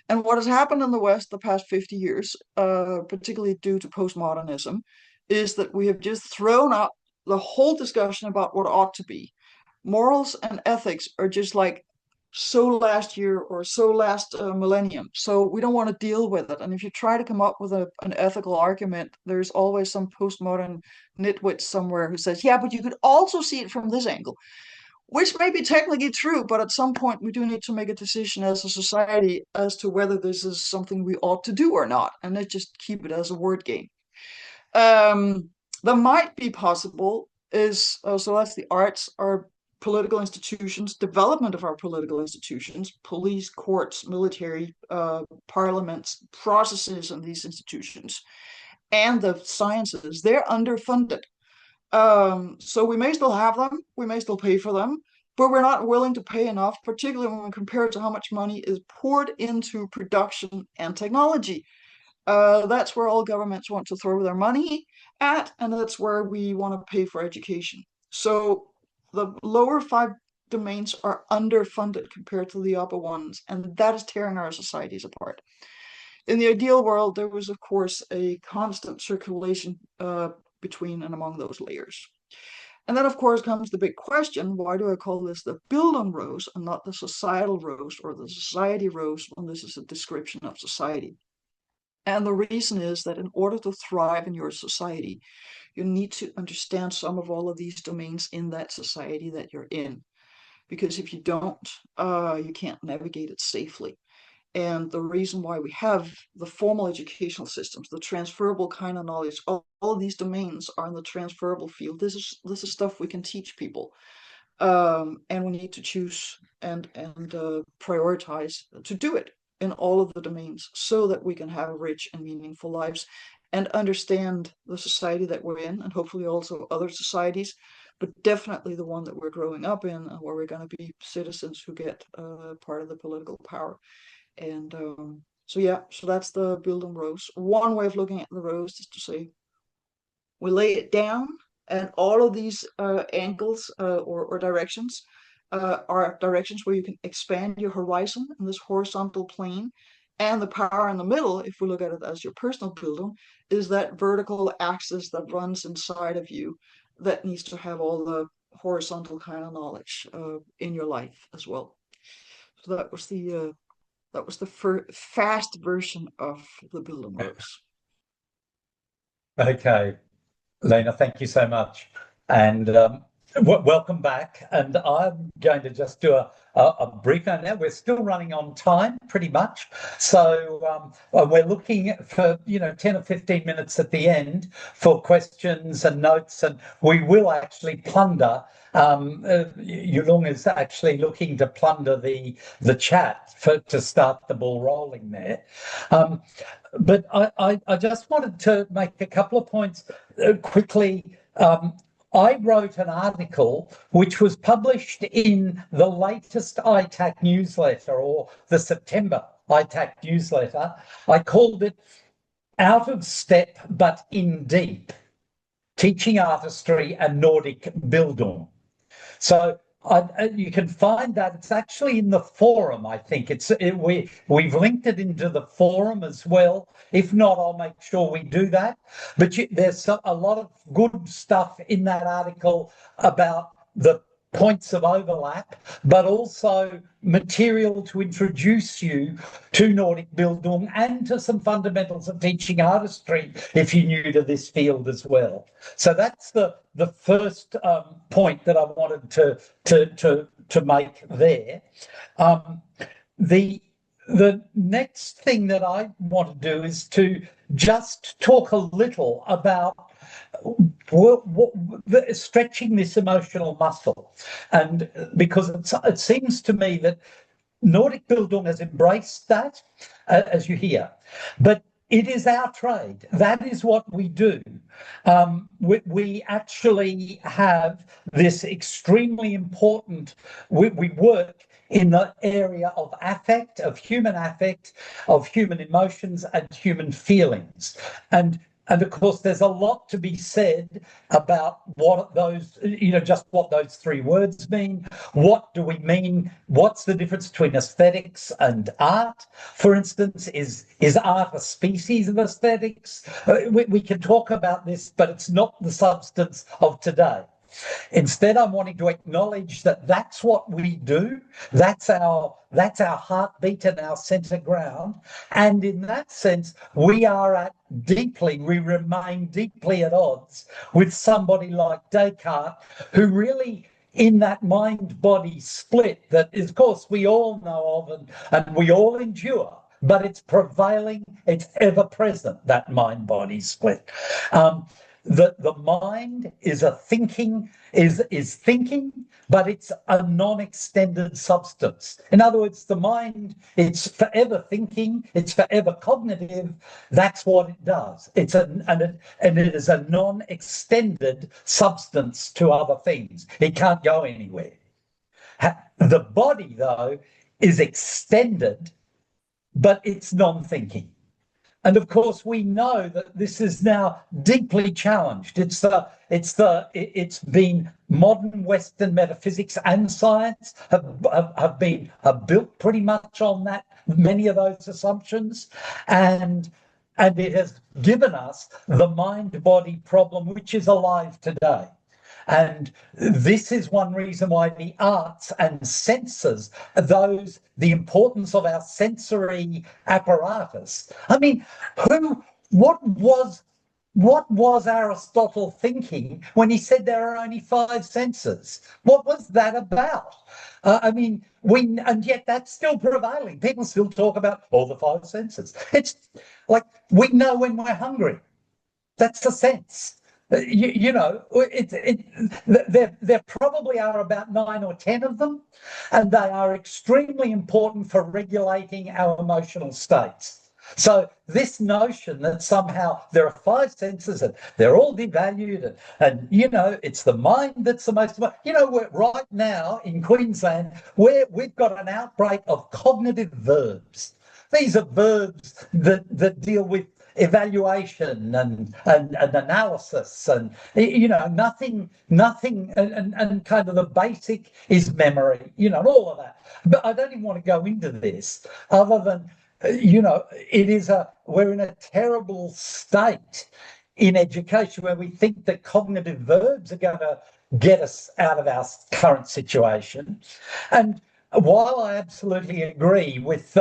And what has happened in the West the past 50 years, particularly due to postmodernism, is that we have just thrown out the whole discussion about what ought to be. Morals and ethics are just like so last year or so last millennium. So we don't want to deal with it. And if you try to come up with an ethical argument, there's always some postmodern nitwit somewhere who says, yeah, but you could also see it from this angle, which may be technically true, but at some point we do need to make a decision as a society as to whether this is something we ought to do or not, and not just keep it as a word game. That might be possible is, so that's the arts, our political institutions, development of our political institutions, police, courts, military, parliaments, processes in these institutions, and the sciences. They're underfunded. So we may still have them, we may still pay for them, but we're not willing to pay enough, particularly when we compare it to how much money is poured into production and technology. That's where all governments want to throw their money at, and that's where we want to pay for education. So the lower 5 domains are underfunded compared to the upper ones, and that is tearing our societies apart. In the ideal world, there was, of course, a constant circulation between and among those layers. And then, of course, comes the big question, why do I call this the Bildung rose and not the societal rose or the society rose when this is a description of society? And the reason is that in order to thrive in your society, you need to understand some of all of these domains in that society that you're in. Because if you don't, you can't navigate it safely. And the reason why we have the formal educational systems, the transferable kind of knowledge, all of these domains are in the transferable field. This is stuff we can teach people. And we need to choose and prioritize to do it in all of the domains so that we can have rich and meaningful lives and understand the society that we're in, and hopefully also other societies, but definitely the one that we're growing up in, and where we're going to be citizens who get part of the political power. And so yeah, so that's the Bildung rose. One way of looking at the rose is to say we lay it down, and all of these angles or directions are directions where you can expand your horizon in this horizontal plane. And the power in the middle, if we look at it as your personal Bildung, is that vertical axis that runs inside of you that needs to have all the horizontal kind of knowledge in your life as well. So that was the fast version of the Bildung rose. Okay. Lena, thank you so much. And welcome back. And I'm going to just do a brief note now. We're still running on time, pretty much. So we're looking for, 10 or 15 minutes at the end for questions and notes. And we will actually plunder. Yulung is actually looking to plunder the chat to start the ball rolling there. But I just wanted to make a couple of points quickly. I wrote an article which was published in the latest ITAC newsletter, or the September ITAC newsletter. I called it Out of Step but in Deep, Teaching Artistry and Nordic Bildung. So you can find that it's actually in the forum. I think we've linked it into the forum as well. If not, I'll make sure we do that. But there's a lot of good stuff in that article about the points of overlap, but also material to introduce you to Nordic Bildung and to some fundamentals of teaching artistry if you're new to this field as well. So that's the first point that I wanted to make there. The next thing that I want to do is to just talk a little about stretching this emotional muscle, and because it seems to me that Nordic Bildung has embraced that, as you hear, but it is our trade. That is what we do. We actually have this extremely important, we work in the area of affect, of human emotions and human feelings. And of course, there's a lot to be said about what those, just what those three words mean. What do we mean? What's the difference between aesthetics and art? For instance, is art a species of aesthetics? We can talk about this, but it's not the substance of today. Instead, I'm wanting to acknowledge that that's what we do. That's our heartbeat and our center ground. And in that sense, we remain deeply at odds with somebody like Descartes, who really, in that mind-body split that, of course, we all know of and we all endure, but it's prevailing, it's ever present, that mind-body split. The mind is thinking, but it's a non-extended substance. In other words, the mind, it's forever thinking, it's forever cognitive. That's what it does. It is a non-extended substance to other things. It can't go anywhere. The body, though, is extended, but it's non-thinking. And of course, we know that this is now deeply challenged. It's been modern Western metaphysics and science have built pretty much on that, many of those assumptions, and it has given us the mind-body problem, which is alive today. And this is one reason why the arts and senses, the importance of our sensory apparatus. I mean, what was Aristotle thinking when he said there are only 5 senses? What was that about? And yet that's still prevailing. People still talk about all the 5 senses. It's like we know when we're hungry. That's a sense. There probably are about 9 or 10 of them, and they are extremely important for regulating our emotional states. So this notion that somehow there are 5 senses and they're all devalued and it's the mind that's the most, we're right now in Queensland where we've got an outbreak of cognitive verbs. These are verbs that deal with evaluation and analysis and nothing and kind of the basic is memory, all of that. But I don't even want to go into this other than we're in a terrible state in education where we think that cognitive verbs are going to get us out of our current situation. And while I absolutely agree with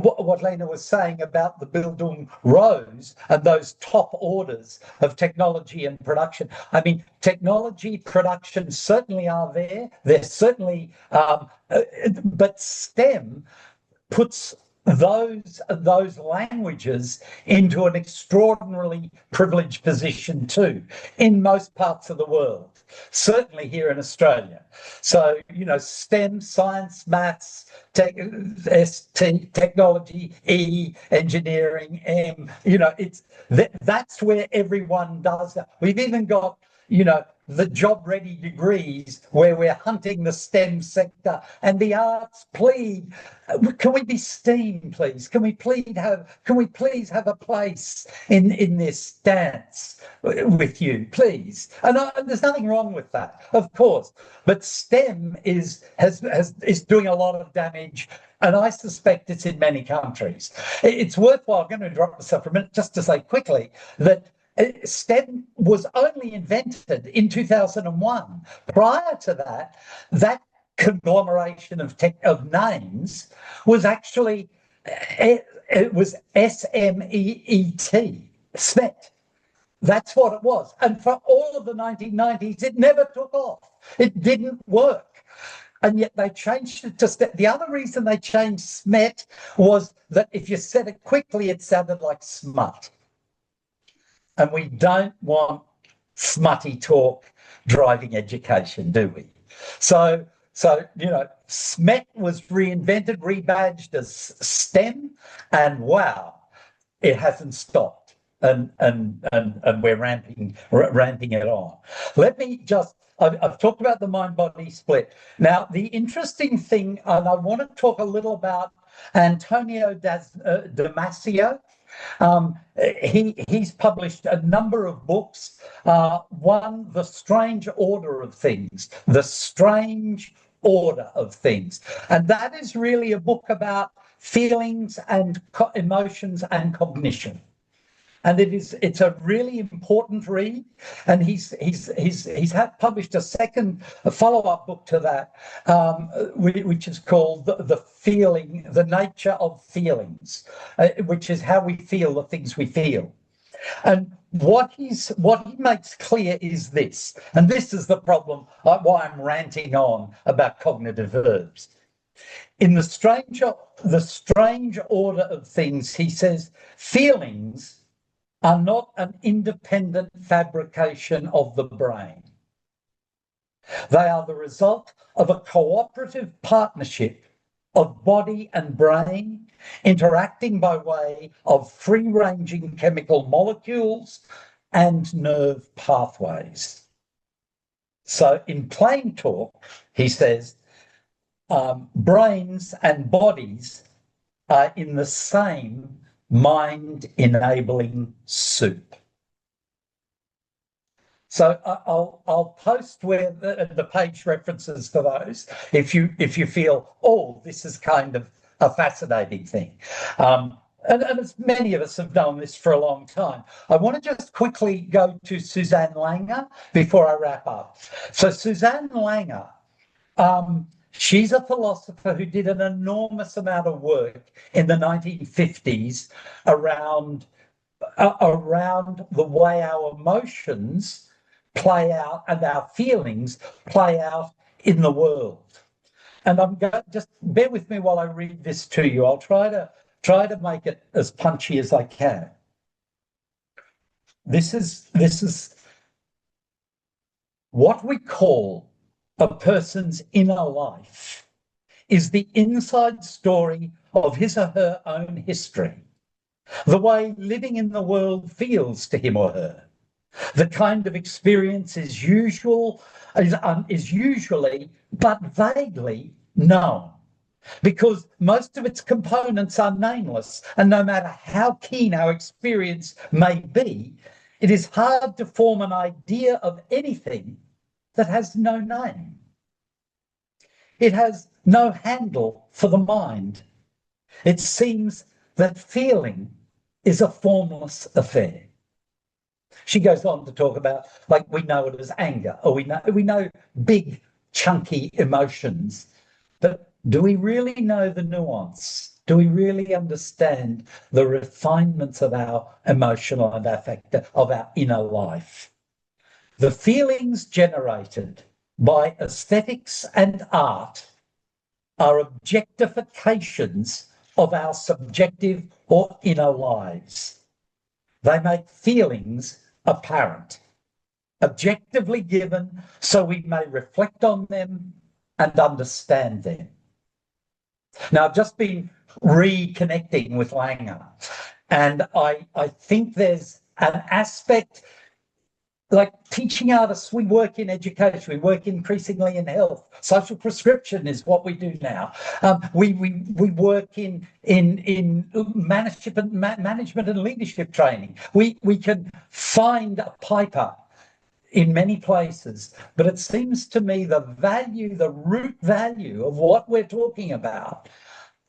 what Lene was saying about the Bildung rows and those top orders of technology and production. I mean, technology, production certainly are there. They're certainly, but STEM puts those languages into an extraordinarily privileged position too, in most parts of the world, certainly here in Australia. So, you know, STEM, science, maths, technology, E, engineering, M, you know, that's where everyone does that. We've even got, you know, the job-ready degrees where we're hunting the STEM sector, and the arts plead, can we be STEAM, please? Can we please have a place in this dance with you, please? And there's nothing wrong with that, of course. But STEM is doing a lot of damage, and I suspect it's in many countries. It's worthwhile. I'm going to interrupt myself for a minute just to say quickly that STEM was only invented in 2001. Prior to that, that conglomeration of names was actually, it was SMEET, SMET. That's what it was. And for all of the 1990s, it never took off. It didn't work. And yet they changed it to STEM. The other reason they changed SMET was that if you said it quickly, it sounded like smut. And we don't want smutty talk driving education, do we? So you know, SMET was reinvented, rebadged as STEM, and wow, it hasn't stopped. And we're ramping it on. Let me just, I've talked about the mind-body split. Now, the interesting thing, and I want to talk a little about Antonio Damasio. He's published a number of books. One, The Strange Order of Things, The Strange Order of Things. And that is really a book about feelings and emotions and cognition. And it's a really important read. And he's published a follow-up book to that, which is called The Nature of Feelings, which is how we feel the things we feel. And what he makes clear is this, and this is the problem, why I'm ranting on about cognitive verbs. In the strange order of things, he says, feelings are not an independent fabrication of the brain. They are the result of a cooperative partnership of body and brain interacting by way of free-ranging chemical molecules and nerve pathways. So in plain talk, he says, brains and bodies are in the same mind-enabling soup. So I'll post where the page references to those if you feel, oh, this is kind of a fascinating thing. And as many of us have known this for a long time. I want to just quickly go to Susanne Langer before I wrap up. So Susanne Langer, she's a philosopher who did an enormous amount of work in the 1950s around the way our emotions play out and our feelings play out in the world. And I'm going to just bear with me while I read this to you. I'll try to make it as punchy as I can. This is what we call a person's inner life is the inside story of his or her own history, the way living in the world feels to him or her. The kind of experience is usually but vaguely known, because most of its components are nameless, and no matter how keen our experience may be, it is hard to form an idea of anything that has no name. It has no handle for the mind. It seems that feeling is a formless affair. She goes on to talk about, like, we know it as anger, or we know big, chunky emotions, but do we really know the nuance Do we really understand the refinements of our emotional and affective, of our inner life? The feelings generated by aesthetics and art are objectifications of our subjective or inner lives. They make feelings apparent, objectively given, so we may reflect on them and understand them. Now, I've just been reconnecting with Lene, and I think there's an aspect, like teaching artists, we work in education, we work increasingly in health. Social prescription is what we do now. We work in management and leadership training. We can find a piper in many places, but it seems to me the root value of what we're talking about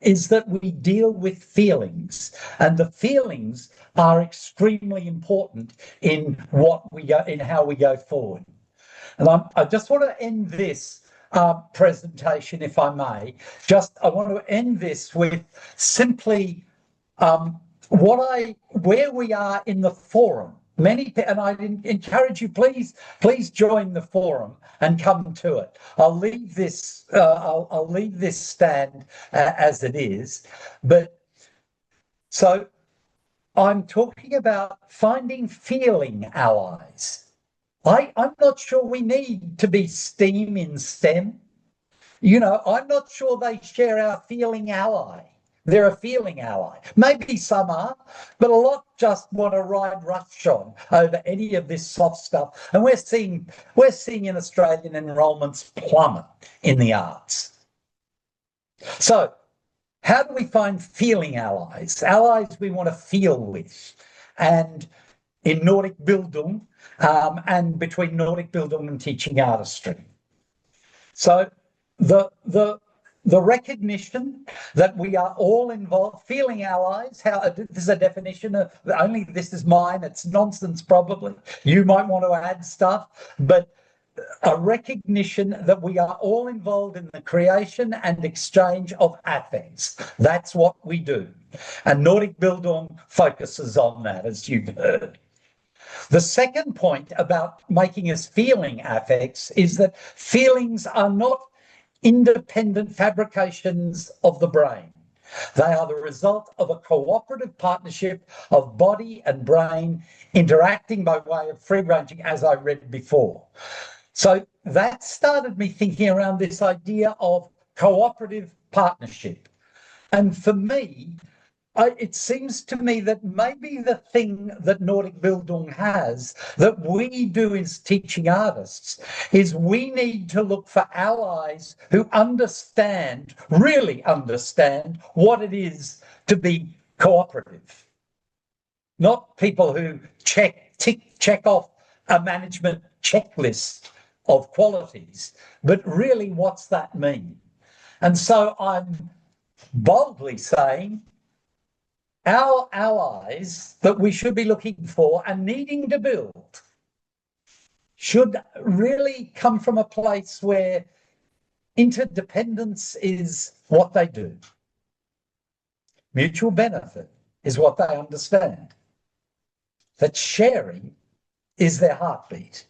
is that we deal with feelings, and the feelings are extremely important in how we go forward. And I just want to end this presentation, if I may. I want to end this with simply where we are in the forum. And I encourage you, please join the forum and come to it. I'll leave this stand as it is, but so I'm talking about finding feeling allies. I'm not sure we need to be STEAM in STEM. I'm not sure they share our feeling ally. They're a feeling ally. Maybe some are, but a lot just want to ride roughshod over any of this soft stuff. And we're seeing in Australian enrolments plummet in the arts. So how do we find feeling allies? Allies we want to feel with. And in Nordic Bildung, and between Nordic Bildung and teaching artistry. So the recognition that we are all involved, feeling allies, this is a definition of, only this is mine, it's nonsense probably. You might want to add stuff, but a recognition that we are all involved in the creation and exchange of affects. That's what we do. And Nordic Bildung focuses on that, as you've heard. The second point about making us feeling affects is that feelings are not independent fabrications of the brain. They are the result of a cooperative partnership of body and brain interacting by way of free-ranging, as I read before. So that started me thinking around this idea of cooperative partnership. And for me, it seems to me that maybe the thing that Nordic Bildung has that we do as teaching artists is we need to look for allies who really understand what it is to be cooperative. Not people who check off a management checklist of qualities, but really what's that mean? And so I'm boldly saying, our allies that we should be looking for and needing to build should really come from a place where interdependence is what they do. Mutual benefit is what they understand. That sharing is their heartbeat.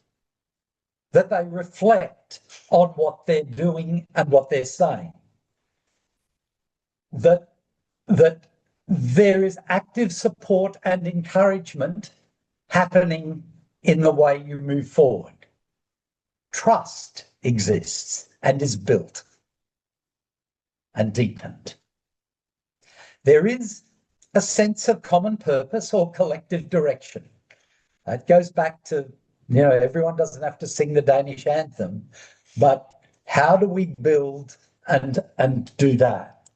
That they reflect on what they're doing and what they're saying. That there is active support and encouragement happening in the way you move forward. Trust exists and is built and deepened. There is a sense of common purpose or collective direction. It goes back to, everyone doesn't have to sing the Danish anthem, but how do we build and do that?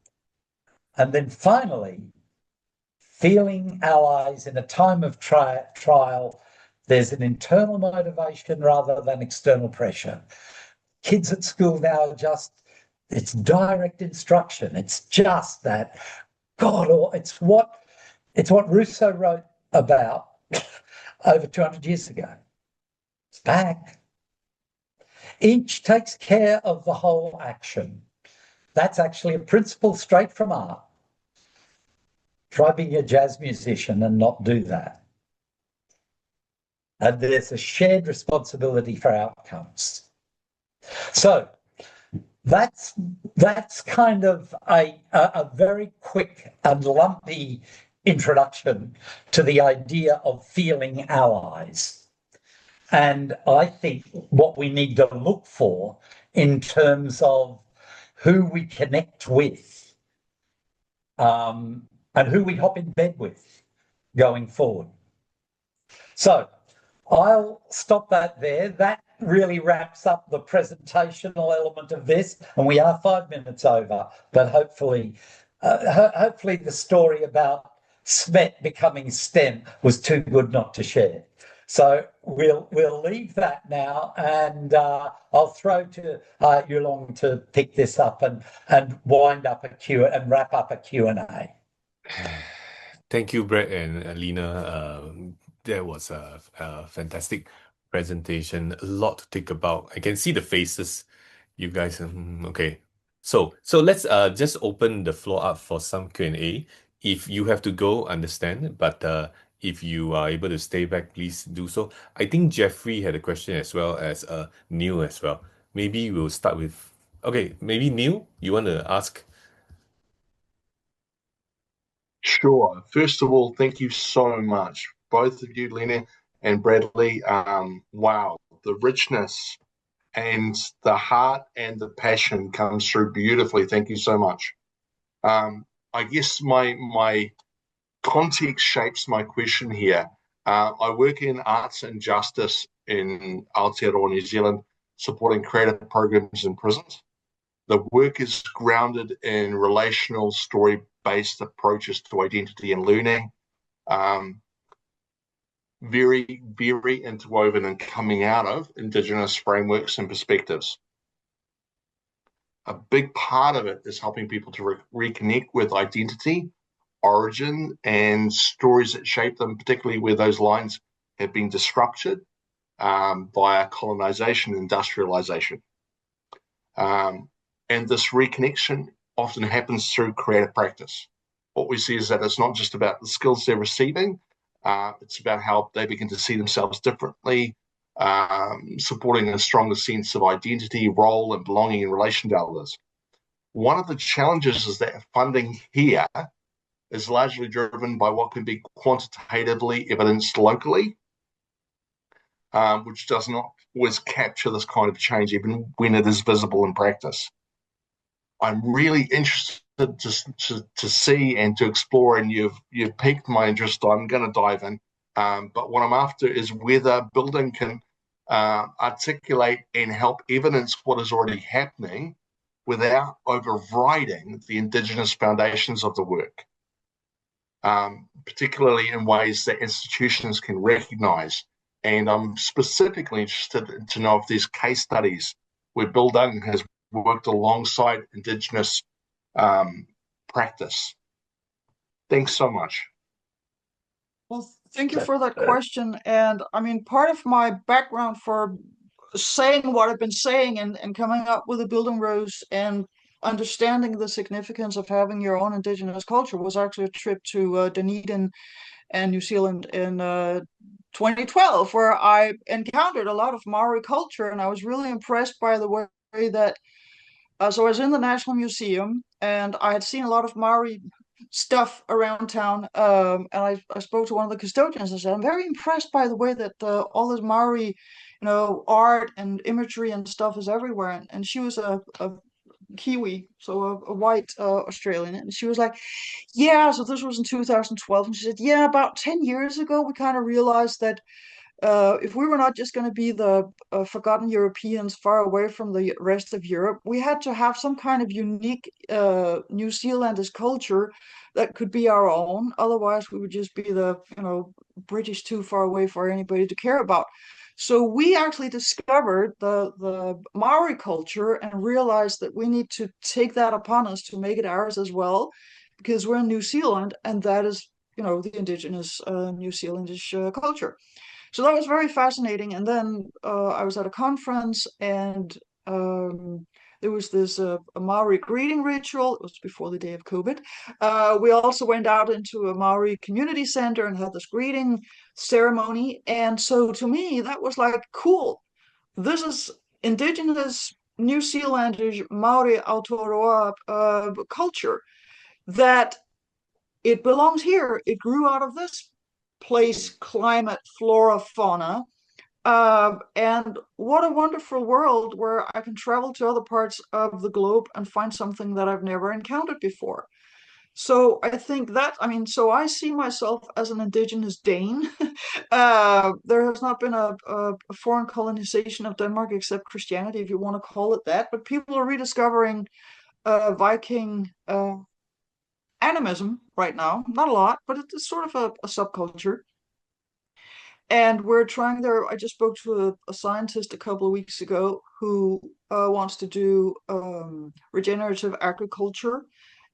And then finally, feeling allies in a time of trial, there's an internal motivation rather than external pressure. Kids at school now it's direct instruction. It's just that, or it's what Rousseau wrote about over 200 years ago. It's back. Each takes care of the whole action. That's actually a principle straight from art. Try being a jazz musician and not do that. And there's a shared responsibility for outcomes. So that's kind of a very quick and lumpy introduction to the idea of feeling allies. And I think what we need to look for in terms of who we connect with and who we hop in bed with going forward. So I'll stop that there. That really wraps up the presentational element of this, and we are 5 minutes over, but hopefully the story about SMET becoming STEM was too good not to share. So we'll leave that now, and I'll throw to Yulong to pick this up and wind up and wrap up a Q&A. Thank you, Brett and Lena. That was a fantastic presentation. A lot to think about. I can see the faces. You guys, okay. So let's just open the floor up for some Q&A. If you have to go, understand. But if you are able to stay back, please do so. I think Jeffrey had a question as well as Neil as well. Maybe we'll start with, okay, maybe Neil, you want to ask? Sure. First of all, thank you so much, both of you, Lene and Bradley. Wow, the richness and the heart and the passion comes through beautifully. Thank you so much. I guess my context shapes my question here. I work in arts and justice in Aotearoa, New Zealand, supporting creative programs in prisons. The work is grounded in relational, story-based approaches to identity and learning. Very, very interwoven and coming out of Indigenous frameworks and perspectives. A big part of it is helping people to reconnect with identity, origin, and stories that shape them, particularly where those lines have been disrupted via colonization, industrialization. And this reconnection often happens through creative practice. What we see is that it's not just about the skills they're receiving, it's about how they begin to see themselves differently, supporting a stronger sense of identity, role, and belonging in relation to others. One of the challenges is that funding here is largely driven by what can be quantitatively evidenced locally, which does not always capture this kind of change, even when it is visible in practice. I'm really interested to see and to explore, and you've piqued my interest. I'm going to dive in, but what I'm after is whether Bildung can articulate and help evidence what is already happening without overriding the Indigenous foundations of the work, particularly in ways that institutions can recognise. And I'm specifically interested to know if there's case studies where Bildung has worked alongside Indigenous practice. Thanks so much. Well, thank you for that question. And I mean, part of my background for saying what I've been saying and coming up with the Bildung Rose and understanding the significance of having your own Indigenous culture was actually a trip to Dunedin and New Zealand in 2012, where I encountered a lot of Maori culture, and I was really impressed by the way that so I was in the National Museum, and I had seen a lot of Maori stuff around town. And I spoke to one of the custodians and said, I'm very impressed by the way that all this Maori, art and imagery and stuff is everywhere. And she was a Kiwi, so a white Australian. And she was like, yeah, so this was in 2012. And she said, yeah, about 10 years ago, we kind of realized that if we were not just going to be the forgotten Europeans far away from the rest of Europe, we had to have some kind of unique New Zealanders culture that could be our own. Otherwise, we would just be the British too far away for anybody to care about. So we actually discovered the Maori culture and realized that we need to take that upon us to make it ours as well, because we're in New Zealand, and that is the indigenous New Zealandish culture. So that was very fascinating. And then I was at a conference, and There was this a Maori greeting ritual. It was before the day of COVID. We also went out into a Maori community center and had this greeting ceremony. And so to me, that was like, cool. This is indigenous New Zealandish Maori Aotearoa culture that it belongs here. It grew out of this place, climate, flora, fauna. And what a wonderful world where I can travel to other parts of the globe and find something that I've never encountered before. So I think that, I mean, so I see myself as an indigenous Dane. There has not been a foreign colonization of Denmark except Christianity, if you want to call it that. But people are rediscovering Viking animism right now. Not a lot, but it's sort of a subculture. And we're trying there. I just spoke to a scientist a couple of weeks ago who wants to do regenerative agriculture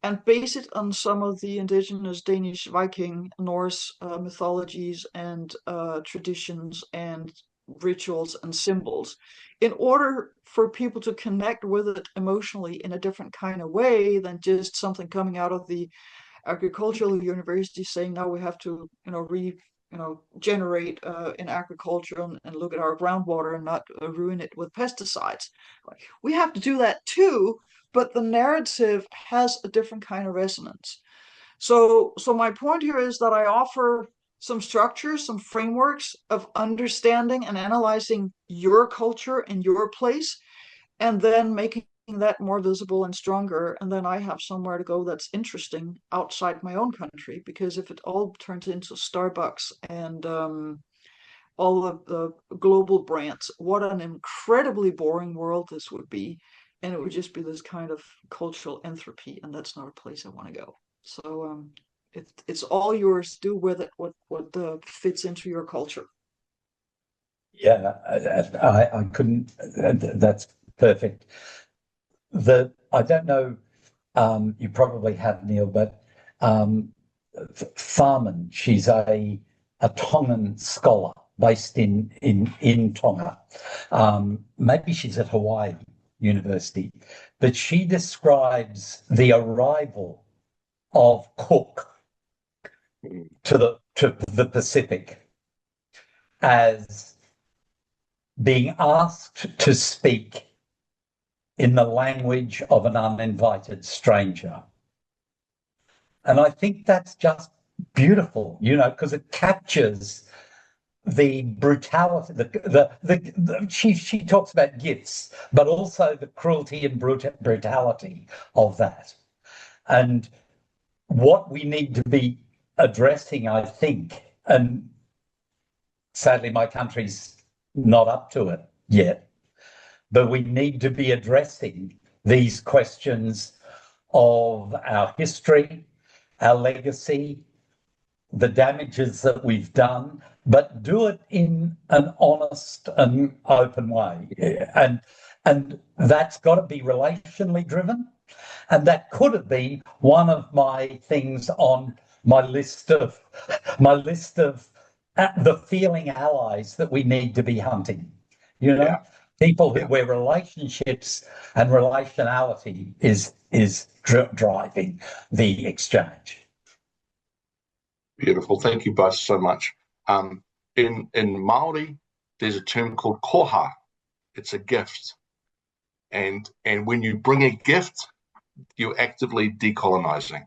and base it on some of the indigenous Danish, Viking, Norse mythologies and traditions and rituals and symbols in order for people to connect with it emotionally in a different kind of way than just something coming out of the agricultural university saying now we have to generate in agriculture and look at our groundwater and not ruin it with pesticides. We have to do that too, but the narrative has a different kind of resonance. So my point here is that I offer some structures, some frameworks of understanding and analyzing your culture and your place, and then making that more visible and stronger. And then I have somewhere to go that's interesting outside my own country, because if it all turns into Starbucks and all of the global brands, what an incredibly boring world this would be. And it would just be this kind of cultural entropy, and that's not a place I want to go. So it's all yours. Do with it what fits into your culture. Yeah, I couldn't. That's perfect. I don't know. You probably have, Neil, but Haseman, she's a Tongan scholar based in Tonga. Maybe she's at Hawaii University, but she describes the arrival of Cook to the Pacific as being asked to speak in the language of an uninvited stranger. And I think that's just beautiful, because it captures the brutality. She talks about gifts, but also the cruelty and brutality of that. And what we need to be addressing, I think, and sadly my country's not up to it yet, but we need to be addressing these questions of our history, our legacy, the damages that we've done, but do it in an honest and open way. And that's got to be relationally driven. And that could have been one of my things on my list of the feeling allies that we need to be hunting. Yeah. People where relationships and relationality is driving the exchange. Beautiful. Thank you both so much. In Māori, there's a term called koha. It's a gift. And when you bring a gift, you're actively decolonizing.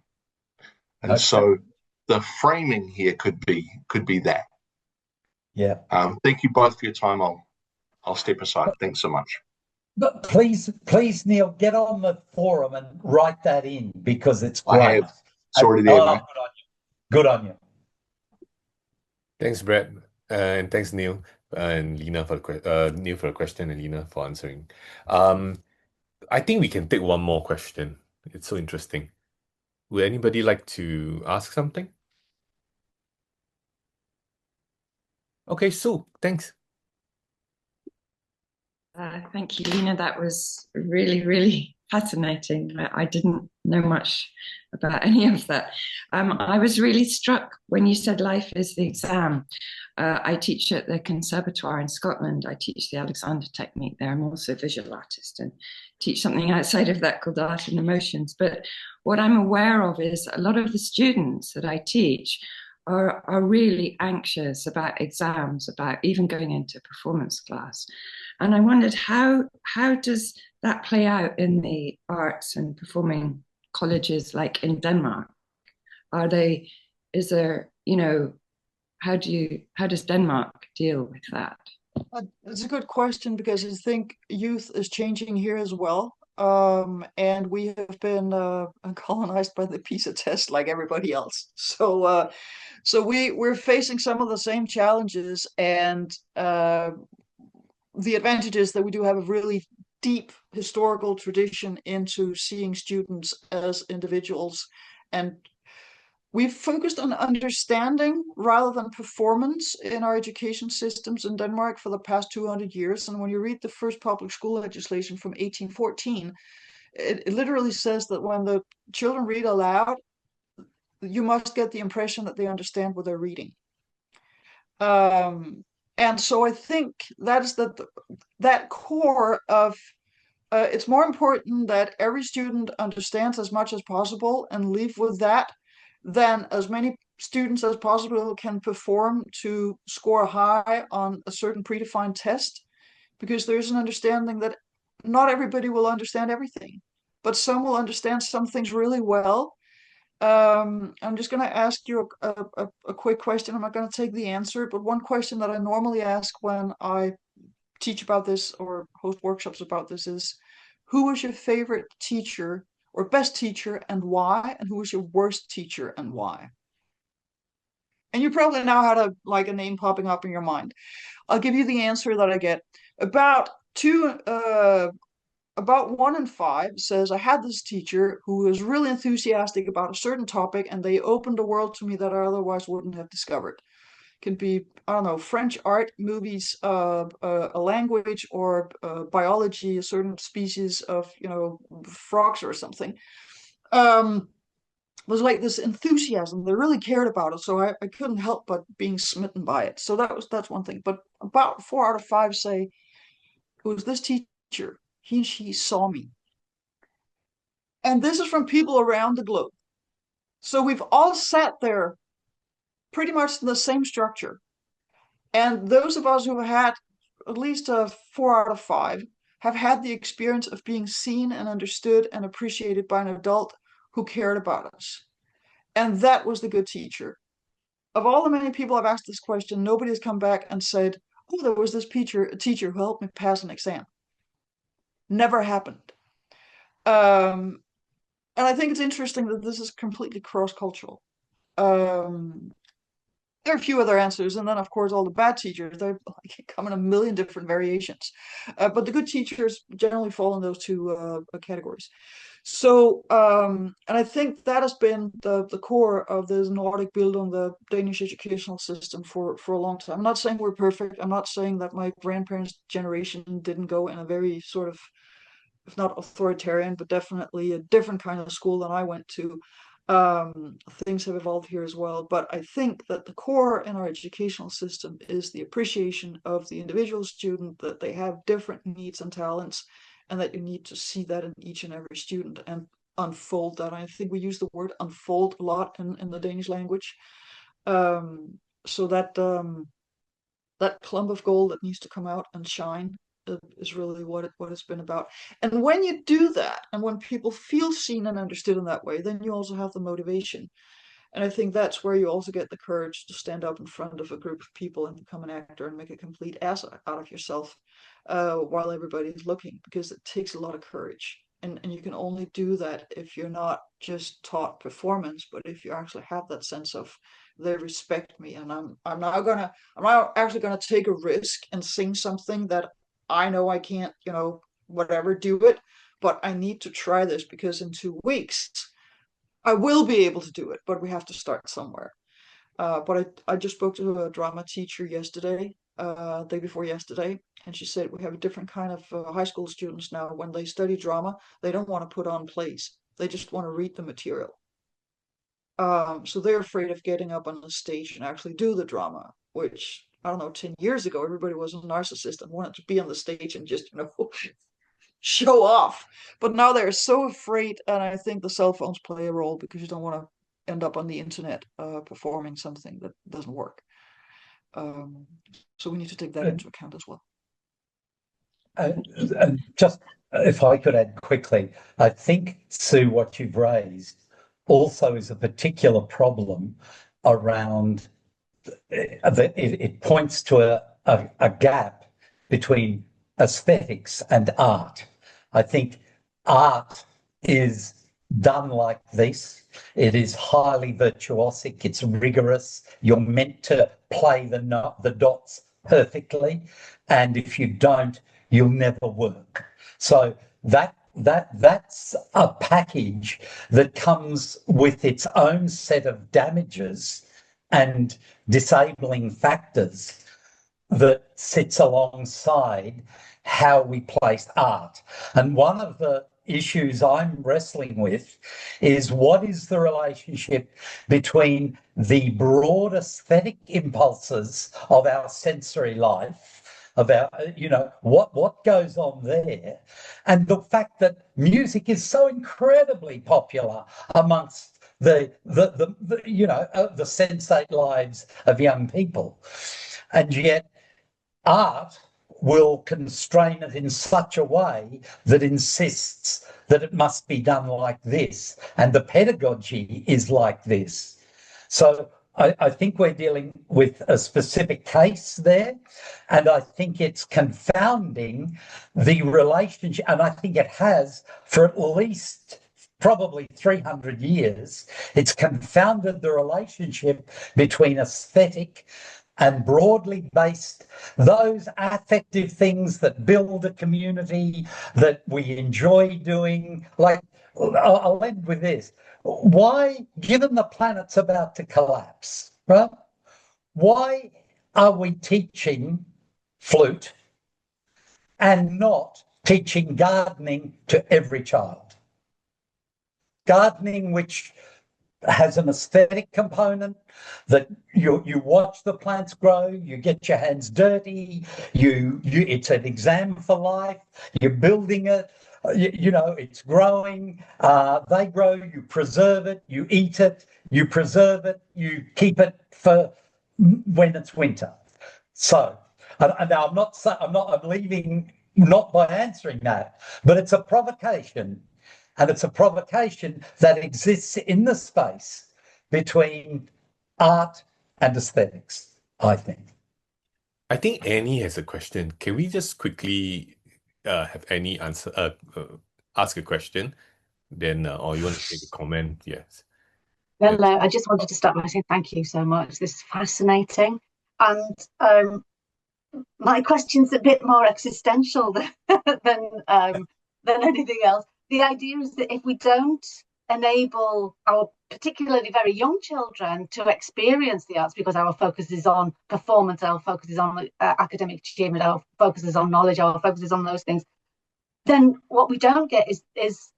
And okay. So the framing here could be that. Yeah. Thank you both for your time. I'll step aside. Thanks so much. But please, Neil, get on the forum and write that in, because it's great. I have. It's already there, mate. Good on you. Thanks, Brett, and thanks, Neil and Lena for the question, and Lena for answering. I think we can take one more question. It's so interesting. Would anybody like to ask something? Okay, Sue, thanks. Thank you, Lena. That was really, really fascinating. I didn't know much about any of that. I was really struck when you said life is the exam. I teach at the Conservatoire in Scotland. I teach the Alexander technique there. I'm also a visual artist and teach something outside of that called art and emotions. But what I'm aware of is a lot of the students that I teach are really anxious about exams, about even going into performance class. And I wondered how does that play out in the arts and performing colleges like in Denmark? Is there, how does Denmark deal with that? It's a good question because I think youth is changing here as well. And we have been colonized by the PISA test like everybody else. So we're facing some of the same challenges, and the advantage is that we do have a really deep historical tradition into seeing students as individuals, and we've focused on understanding rather than performance in our education systems in Denmark for the past 200 years. And when you read the first public school legislation from 1814, it literally says that when the children read aloud, you must get the impression that they understand what they're reading. And so I think that is that core of it's more important that every student understands as much as possible and leave with that than as many students as possible can perform to score high on a certain predefined test, because there's an understanding that not everybody will understand everything, but some will understand some things really well. I'm just going to ask you a quick question. I'm not going to take the answer, but one question that I normally ask when I teach about this or host workshops about this is, who was your favorite teacher or best teacher and why? And who was your worst teacher and why? And you probably now had a name popping up in your mind. I'll give you the answer that I get. About 1 in 5 says, I had this teacher who was really enthusiastic about a certain topic, and they opened a world to me that I otherwise wouldn't have discovered. It can be, I don't know, French art, movies, a language, or biology, a certain species of, frogs or something. Was like this enthusiasm. They really cared about it, so I couldn't help but being smitten by it. So that's one thing. But about 4 out of 5 say, it was this teacher. He and she saw me. And this is from people around the globe. So we've all sat there pretty much in the same structure. And those of us who have had at least a 4 out of 5 have had the experience of being seen and understood and appreciated by an adult who cared about us. And that was the good teacher. Of all the many people I've asked this question, nobody has come back and said, oh, there was this teacher who helped me pass an exam. Never happened. And I think it's interesting that this is completely cross-cultural. There are a few other answers, and then of course all the bad teachers, they come in a million different variations. But the good teachers generally fall in those two categories. So, and I think that has been the core of this Nordic Bildung, the Danish educational system, for a long time. I'm not saying we're perfect. I'm not saying that my grandparents' generation didn't go in a very sort of, if not authoritarian, but definitely a different kind of school than I went to. Things have evolved here as well, but I think that the core in our educational system is the appreciation of the individual student, that they have different needs and talents, and that you need to see that in each and every student and unfold that. I think we use the word unfold a lot in the Danish language. So that clump of gold that needs to come out and shine is really what it's been about. And when you do that, and when people feel seen and understood in that way, then you also have the motivation. And I think that's where you also get the courage to stand up in front of a group of people and become an actor and make a complete ass out of yourself while everybody's looking, because it takes a lot of courage. And you can only do that if you're not just taught performance, but if you actually have that sense of, they respect me, and I'm now actually gonna take a risk and sing something that I know I can't, whatever, do it, but I need to try this because in 2 weeks I will be able to do it, but we have to start somewhere. But I just spoke to a drama teacher yesterday, day before yesterday, and she said we have a different kind of high school students now. When they study drama, they don't want to put on plays. They just want to read the material. So they're afraid of getting up on the stage and actually do the drama, which I don't know, 10 years ago, everybody was a narcissist and wanted to be on the stage and just, show off. But now they're so afraid, and I think the cell phones play a role because you don't want to end up on the internet performing something that doesn't work. So we need to take that into account as well. And just if I could add quickly, I think, Sue, what you've raised also is a particular problem around, it points to a gap between aesthetics and art. I think art is done like this. It is highly virtuosic, it's rigorous, you're meant to play the dots perfectly, and if you don't, you'll never work. So that's a package that comes with its own set of damages and disabling factors that sits alongside how we place art. And one of the issues I'm wrestling with is, what is the relationship between the broad aesthetic impulses of our sensory life, about what goes on there, and the fact that music is so incredibly popular amongst the sensate lives of young people, and yet art will constrain it in such a way that insists that it must be done like this, and the pedagogy is like this. So I think we're dealing with a specific case there, and I think it's confounding the relationship, and I think it has for at least probably 300 years. It's confounded the relationship between aesthetic and broadly based, those affective things that build a community, that we enjoy doing. Like, I'll end with this. Why, given the planet's about to collapse, right? Why are we teaching flute and not teaching gardening to every child? Gardening, which has an aesthetic component, that you watch the plants grow, you get your hands dirty, it's an exam for life, you're building it, it's growing, they grow, you preserve it, you eat it, you preserve it, you keep it for when it's winter. So, and now I'm leaving not by answering that, but it's a provocation. And it's a provocation that exists in the space between art and aesthetics, I think. I think Annie has a question. Can we just quickly have Annie answer, ask a question? Then, or you want to make a comment? Yes. Well, I just wanted to start by saying thank you so much. This is fascinating. And my question's a bit more existential than anything else. The idea is that if we don't enable our particularly very young children to experience the arts, because our focus is on performance, our focus is on academic achievement, our focus is on knowledge, our focus is on those things, then what we don't get is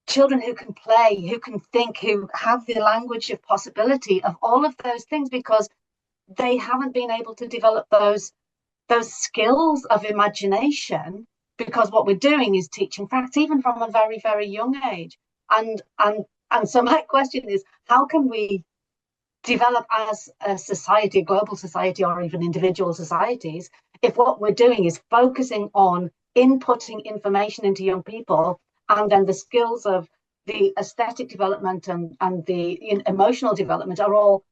children who can play, who can think, who have the language of possibility of all of those things, because they haven't been able to develop those skills of imagination, because what we're doing is teaching facts even from a very, very young age. And so my question is, how can we develop as a society, a global society, or even individual societies, if what we're doing is focusing on inputting information into young people, and then the skills of the aesthetic development and the emotional development are all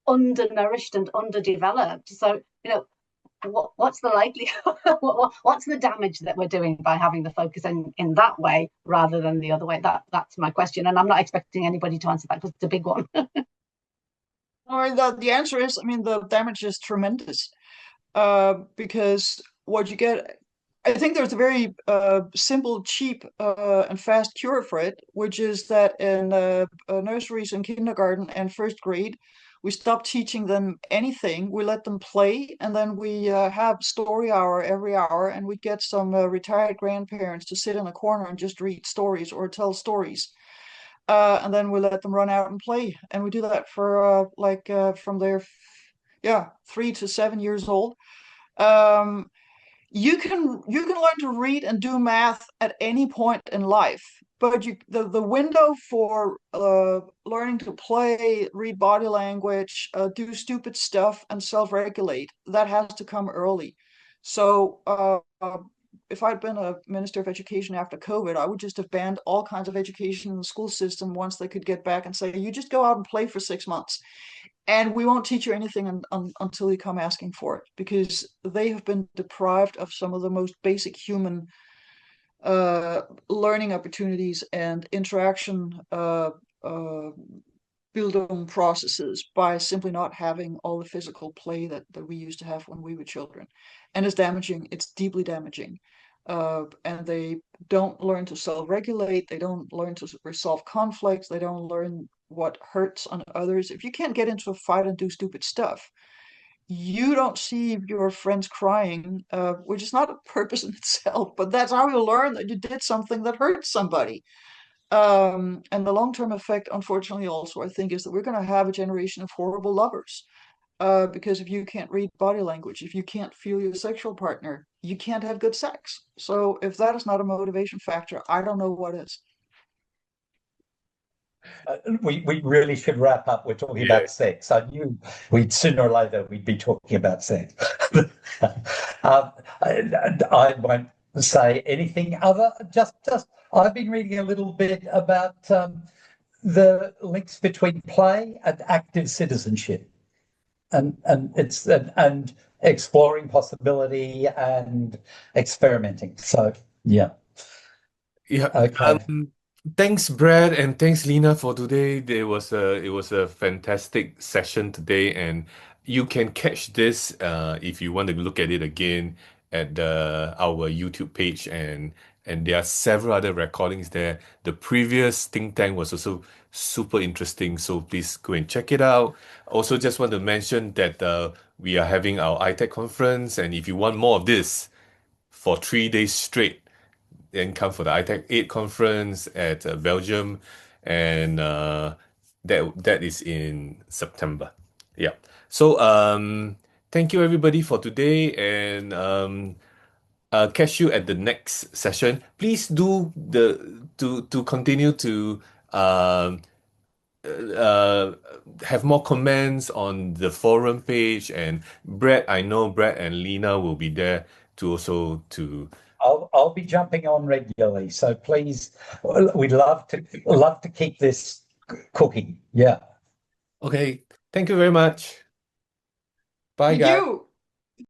undernourished and underdeveloped? So, what's the likelihood, what's the damage that we're doing by having the focus in that way rather than the other way? That's my question, and I'm not expecting anybody to answer that because it's a big one. The answer is, the damage is tremendous, because what you get, I think there's a very simple, cheap, and fast cure for it, which is that in nurseries and kindergarten and first grade, we stop teaching them anything. We let them play, and then we have story hour every hour, and we get some retired grandparents to sit in a corner and just read stories or tell stories. And then we let them run out and play. And we do that for from their 3 to 7 years old. You can learn to read and do math at any point in life, but the window for learning to play, read body language, do stupid stuff, and self-regulate, that has to come early. So if I'd been a Minister of Education after COVID, I would just have banned all kinds of education in the school system once they could get back and say, you just go out and play for 6 months. And we won't teach you anything until you come asking for it, because they have been deprived of some of the most basic human learning opportunities and interaction Bildung processes by simply not having all the physical play that we used to have when we were children. And it's damaging. It's deeply damaging. And they don't learn to self-regulate. They don't learn to resolve conflicts. They don't learn what hurts on others. If you can't get into a fight and do stupid stuff, you don't see your friends crying, which is not a purpose in itself, but that's how you learn that you did something that hurt somebody. And the long-term effect, unfortunately, also, I think, is that we're going to have a generation of horrible lovers. Because if you can't read body language, if you can't feel your sexual partner, you can't have good sex. So if that is not a motivation factor, I don't know what is. We really should wrap up. We're talking about sex. I knew sooner or later we'd be talking about sex. I won't say anything other. Just I've been reading a little bit about the links between play and active citizenship, and exploring possibility and experimenting. So yeah. Okay. Thanks, Brad, and thanks, Lena, for today. It was a fantastic session today, and you can catch this if you want to look at it again at our YouTube page, and there are several other recordings there. The previous think tank was also super interesting, so please go and check it out. Also, just want to mention that we are having our ITAC conference, and if you want more of this for 3 days straight, then come for the ITAC 8 conference at Belgium, and that is in September. Yeah. So thank you everybody for today, and catch you at the next session. Please do to continue to have more comments on the forum page, and I know Brad and Lena will be there to also to. I'll be jumping on regularly, so please, we'd love to keep this cooking. Yeah. Okay. Thank you very much. Bye, Thank guys. you.